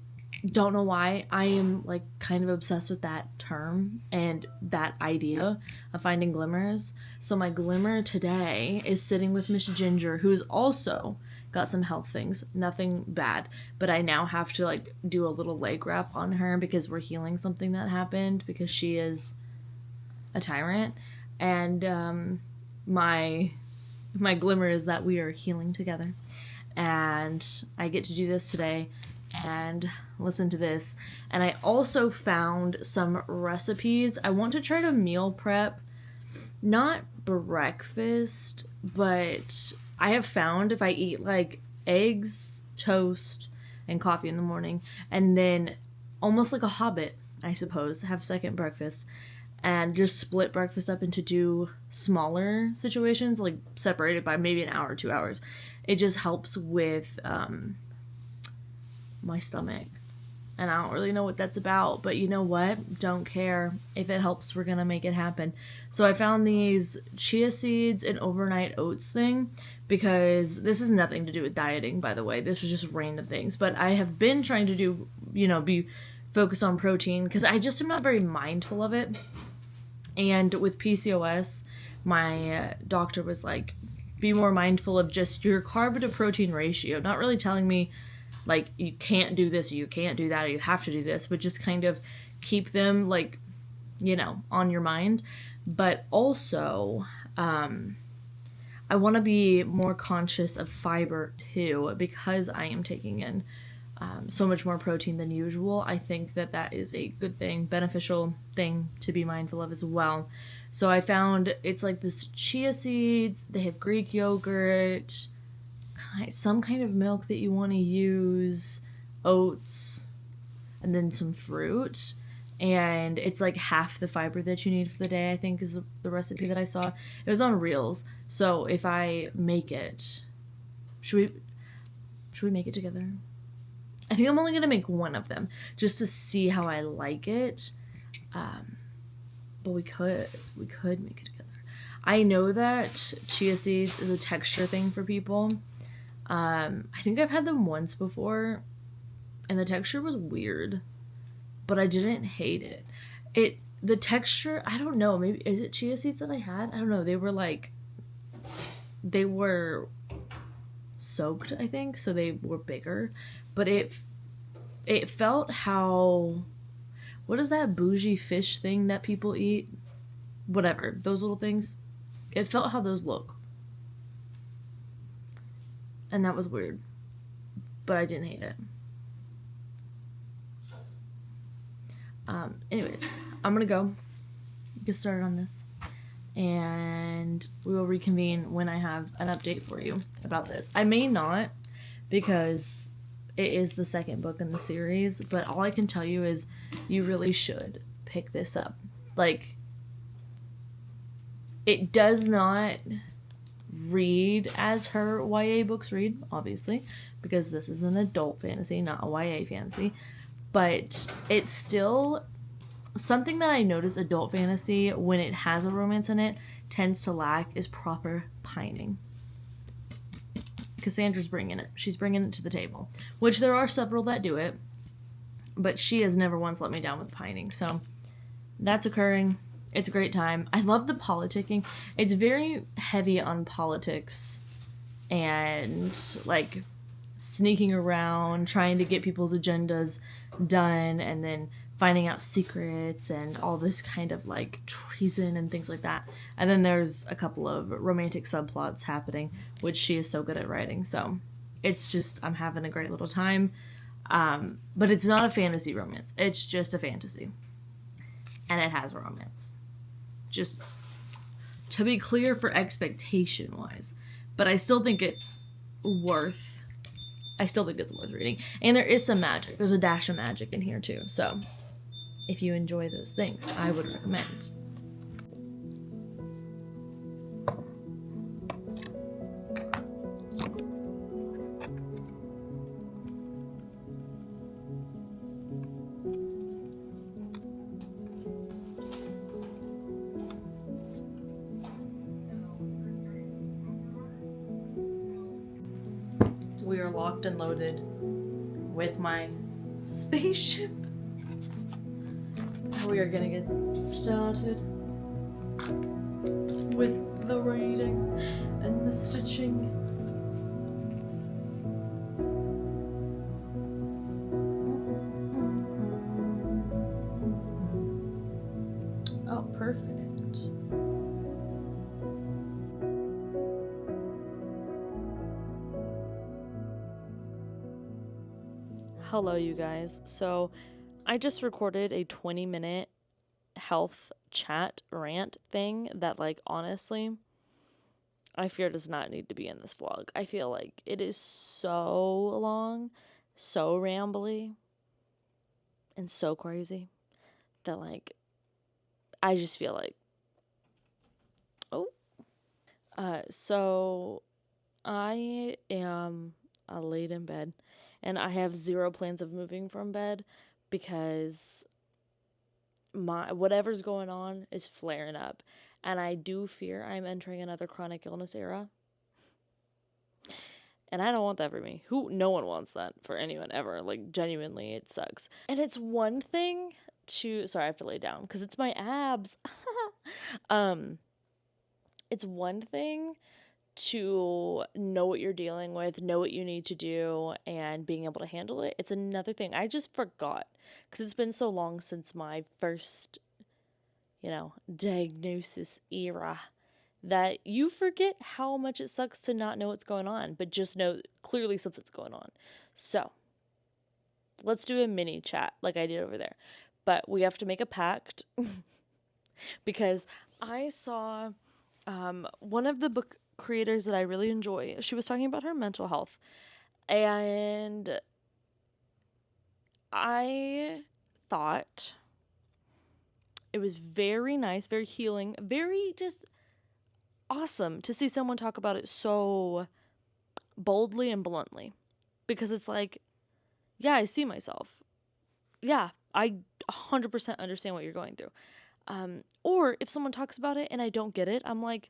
don't know why. I am like kind of obsessed with that term and that idea of finding glimmers. So my glimmer today is sitting with Miss Ginger, who's also got some health things, nothing bad, but I now have to like do a little leg wrap on her because we're healing something that happened because she is a tyrant. And my glimmer is that we are healing together, and I get to do this today and listen to this. And I also found some recipes. I want to try to meal prep, not breakfast, but I have found if I eat like eggs, toast, and coffee in the morning, and then almost like a hobbit, I suppose, have second breakfast, and just split breakfast up into two smaller situations, like separated by maybe an hour, 2 hours. It just helps with my stomach. And I don't really know what that's about, but you know what? Don't care. If it helps, we're gonna make it happen. So I found these chia seeds and overnight oats thing, because this has nothing to do with dieting, by the way. This is just random things. But I have been trying to do, you know, be focused on protein, because I just am not very mindful of it. And with PCOS, my doctor was like, be more mindful of just your carb to protein ratio. Not really telling me, like, you can't do this, or you can't do that, or you have to do this, but just kind of keep them, like, you know, on your mind. But also, I want to be more conscious of fiber, too, because I am taking in so much more protein than usual. I think that that is a good thing, beneficial thing to be mindful of as well. So I found it's like this chia seeds, they have Greek yogurt, some kind of milk that you want to use, oats, and then some fruit. And it's like half the fiber that you need for the day, I think, is the recipe that I saw. It was on Reels. So if I make it, should we make it together? I think I'm only going to make one of them just to see how I like it. But we could make it together. I know that chia seeds is a texture thing for people. I think I've had them once before, and the texture was weird, but I didn't hate it. The texture, I don't know, maybe, is it chia seeds that I had? I don't know, they were soaked, I think, so they were bigger, but it felt how, what is that bougie fish thing that people eat? Whatever, those little things. It felt how those look. And that was weird. But I didn't hate it. Anyways, I'm gonna go get started on this. And we will reconvene when I have an update for you about this. I may not, because it is the second book in the series, but all I can tell you is you really should pick this up. Like, it does not read as her YA books read, obviously, because this is an adult fantasy, not a YA fantasy, but it's still something that I notice adult fantasy, when it has a romance in it, tends to lack is proper pining. Cassandra's bringing it. She's bringing it to the table, which there are several that do it, but she has never once let me down with pining. So that's occurring. It's a great time. I love the politicking. It's very heavy on politics and like sneaking around, trying to get people's agendas done, and then finding out secrets and all this kind of like treason and things like that. And then there's a couple of romantic subplots happening, which she is so good at writing. So it's just, I'm having a great little time. But it's not a fantasy romance. It's just a fantasy. And it has romance. Just to be clear for expectation wise. But I still think it's worth reading. And there is some magic. There's a dash of magic in here too. So if you enjoy those things, I would recommend. We are locked and loaded with my spaceship. We are gonna get started with the reading and the stitching. Oh, perfect. Hello, you guys. So I just recorded a 20-minute health chat rant thing that, like, honestly, I fear does not need to be in this vlog. I feel like it is so long, so rambly, and so crazy that, like, I just feel like, so I am laid in bed, and I have zero plans of moving from bed because whatever's going on is flaring up, and I do fear I'm entering another chronic illness era, and I don't want that for me. No one wants that for anyone ever. Like, genuinely, it sucks. And it's one thing sorry, I have to lay down because it's my abs. It's one thing to know what you're dealing with, know what you need to do, and being able to handle it. It's another thing. I just forgot because it's been so long since my first, diagnosis era that you forget how much it sucks to not know what's going on, but just know clearly something's going on. So let's do a mini chat like I did over there. But we have to make a pact because I saw one of the book creators that I really enjoy. She was talking about her mental health, and I thought it was very nice, very healing, very just awesome to see someone talk about it so boldly and bluntly, because it's like, yeah, I see myself. Yeah, I 100% understand what you're going through. Or if someone talks about it and I don't get it, I'm like,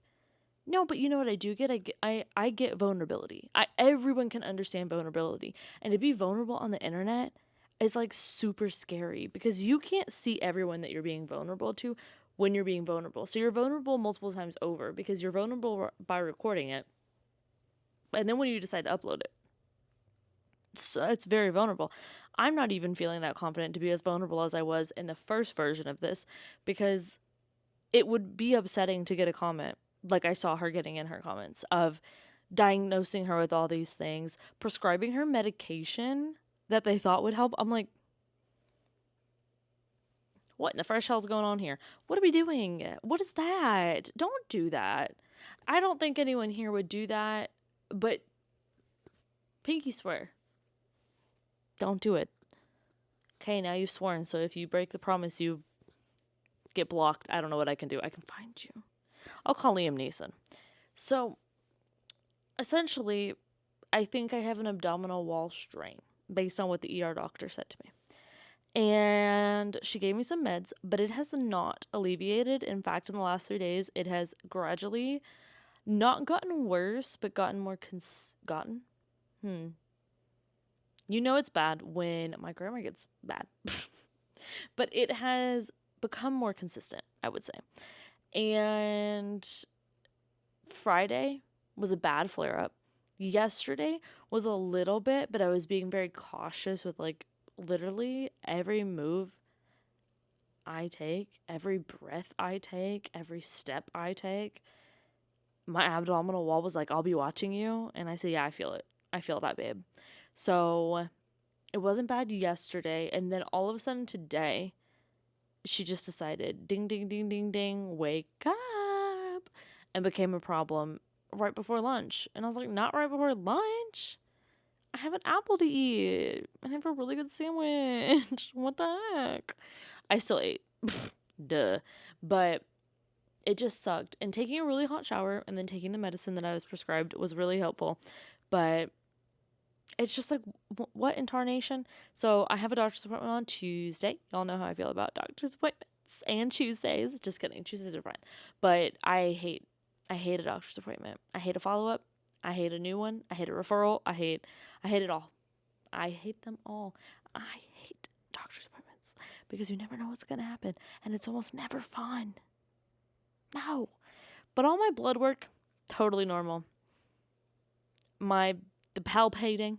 no, but you know what I do get? I get vulnerability. Everyone can understand vulnerability. And to be vulnerable on the internet is like super scary because you can't see everyone that you're being vulnerable to when you're being vulnerable. So you're vulnerable multiple times over because you're vulnerable by recording it. And then when you decide to upload it, so it's very vulnerable. I'm not even feeling that confident to be as vulnerable as I was in the first version of this because it would be upsetting to get a comment like I saw her getting in her comments of diagnosing her with all these things, prescribing her medication that they thought would help. I'm like, what in the fresh hell's going on here? What are we doing? What is that? Don't do that. I don't think anyone here would do that, but Pinky swear. Don't do it. Okay, now you've sworn, so if you break the promise, you get blocked. I don't know what I can do. I can find you. I'll call Liam Neeson. So, essentially, I think I have an abdominal wall strain based on what the ER doctor said to me. And she gave me some meds, but it has not alleviated. In fact, in the last 3 days, it has gradually not gotten worse, but gotten more You know it's bad when my grammar gets bad. But it has become more consistent, I would say. And Friday was a bad flare-up. Yesterday was a little bit, but I was being very cautious with, like, literally every move I take, every breath I take, every step I take. My abdominal wall was like, I'll be watching you. And I said, yeah, I feel it. I feel that, babe. So it wasn't bad yesterday. And then all of a sudden today, she just decided, ding, ding, ding, ding, ding, wake up, and became a problem right before lunch. And I was like, not right before lunch. I have an apple to eat. I have a really good sandwich. What the heck? I still ate. Duh. But it just sucked. And taking a really hot shower and then taking the medicine that I was prescribed was really helpful. But it's just like, what in tarnation? So I have a doctor's appointment on Tuesday. Y'all know how I feel about doctor's appointments and Tuesdays. Just kidding. Tuesdays are fine. But I hate a doctor's appointment. I hate a follow-up. I hate a new one. I hate a referral. I hate it all. I hate them all. I hate doctor's appointments because you never know what's going to happen. And it's almost never fun. No. But all my blood work, totally normal. The palpating,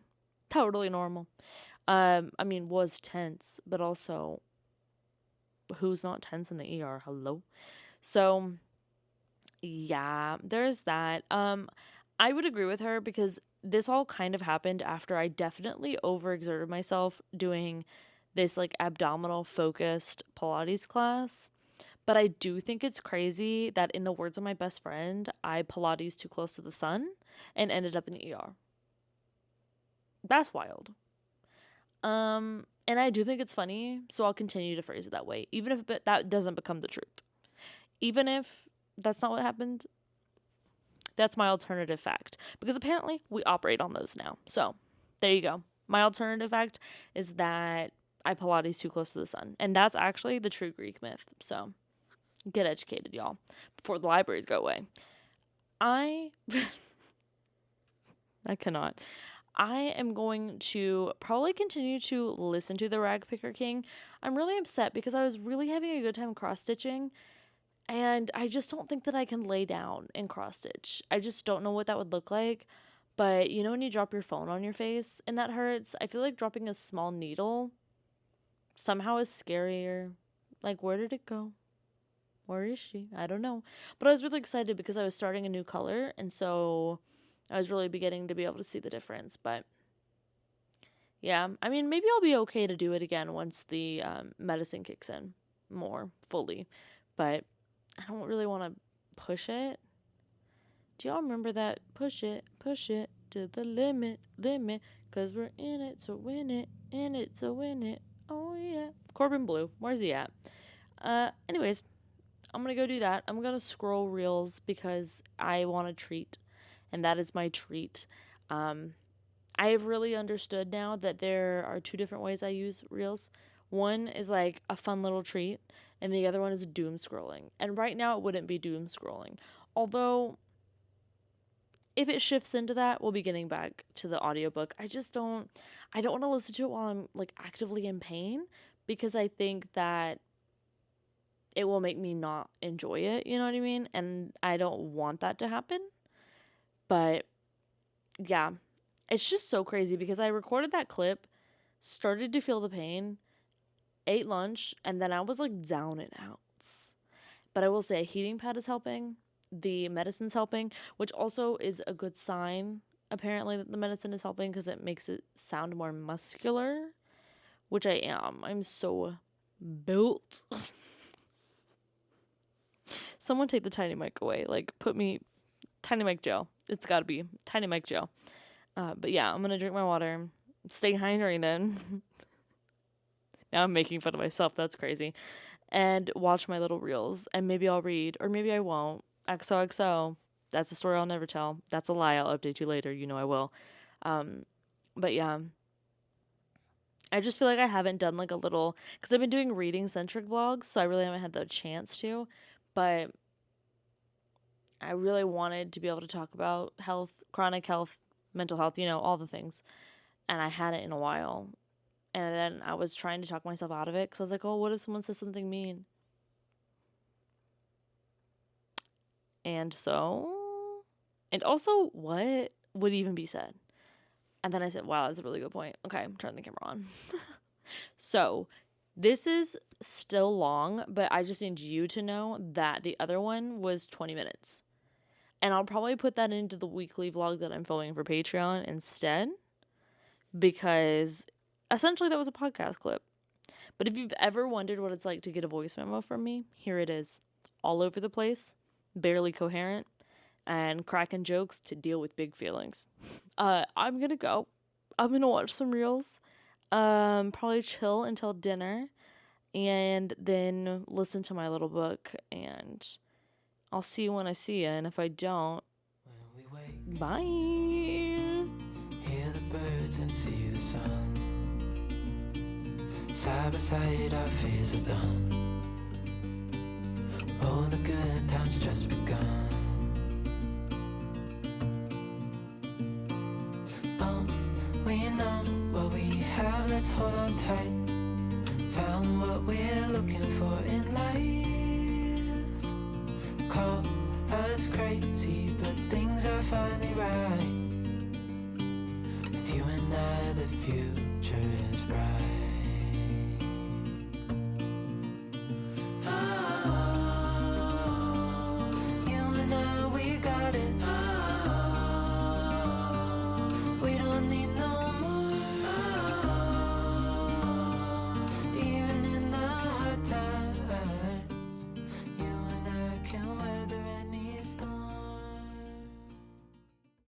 totally normal. Was tense, but also, who's not tense in the ER? Hello? So, yeah, there's that. I would agree with her because this all kind of happened after I definitely overexerted myself doing this, like, abdominal focused Pilates class. But I do think it's crazy that, in the words of my best friend, I Pilates too close to the sun and ended up in the ER. That's wild. And I do think it's funny, so I'll continue to phrase it that way, even if that doesn't become the truth. Even if that's not what happened, that's my alternative fact. Because apparently we operate on those now. So, there you go. My alternative fact is that I Pilates too close to the sun. And that's actually the true Greek myth. So, get educated, y'all, before the libraries go away. I cannot. I am going to probably continue to listen to the Rag Picker King. I'm really upset because I was really having a good time cross-stitching, and I just don't think that I can lay down and cross-stitch. I just don't know what that would look like, but you know when you drop your phone on your face and that hurts? I feel like dropping a small needle somehow is scarier. Like, where did it go? Where is she? I don't know. But I was really excited because I was starting a new color, and so I was really beginning to be able to see the difference. But yeah, I mean, maybe I'll be okay to do it again once the medicine kicks in more fully. But I don't really want to push it. Do y'all remember that? Push it to the limit, 'cause we're in it to win it, in it to win it. Oh yeah. Corbin Blue, where's he at? Anyways, I'm gonna go do that. I'm gonna scroll reels because I want a treat. And that is my treat. I have really understood now that there are two different ways I use reels. One is like a fun little treat, and the other one is doom scrolling. And right now it wouldn't be doom scrolling. Although, if it shifts into that, we'll be getting back to the audiobook. I don't want to listen to it while I'm, like, actively in pain, because I think that it will make me not enjoy it, you know what I mean? And I don't want that to happen. But yeah, it's just so crazy because I recorded that clip, started to feel the pain, ate lunch, and then I was like down and out. But I will say a heating pad is helping. The medicine's helping, which also is a good sign, apparently, that the medicine is helping because it makes it sound more muscular, which I am. I'm so built. Someone take the tiny mic away. Like, put me... Tiny Mic Joe. It's gotta be Tiny Mic Joe. But yeah, I'm gonna drink my water, stay hydrated. Now I'm making fun of myself. That's crazy. And watch my little reels. And maybe I'll read, or maybe I won't. XOXO. That's a story I'll never tell. That's a lie. I'll update you later. You know I will. But yeah. I just feel like I haven't done like a little, because I've been doing reading centric vlogs, so I really haven't had the chance to. But I really wanted to be able to talk about health, chronic health, mental health, all the things. And I hadn't in a while. And then I was trying to talk myself out of it because I was like, oh, what if someone says something mean? And also, what would even be said? And then I said, wow, that's a really good point. Okay, I'm turning the camera on. So, this is still long, but I just need you to know that the other one was 20 minutes. And I'll probably put that into the weekly vlog that I'm filming for Patreon instead, because essentially that was a podcast clip. But if you've ever wondered what it's like to get a voice memo from me, here it is. All over the place, barely coherent, and cracking jokes to deal with big feelings. I'm gonna go. I'm gonna watch some reels. Probably chill until dinner, and then listen to my little book, and I'll see you when I see you, and if I don't, When we wake, bye! hear the birds and see the sun. Side by side our fears are done. Oh, the good times just begun. We know what we have, let's hold on tight. Found what we're looking for in life. Call us crazy, but things are finally right. With you and I, the future is bright.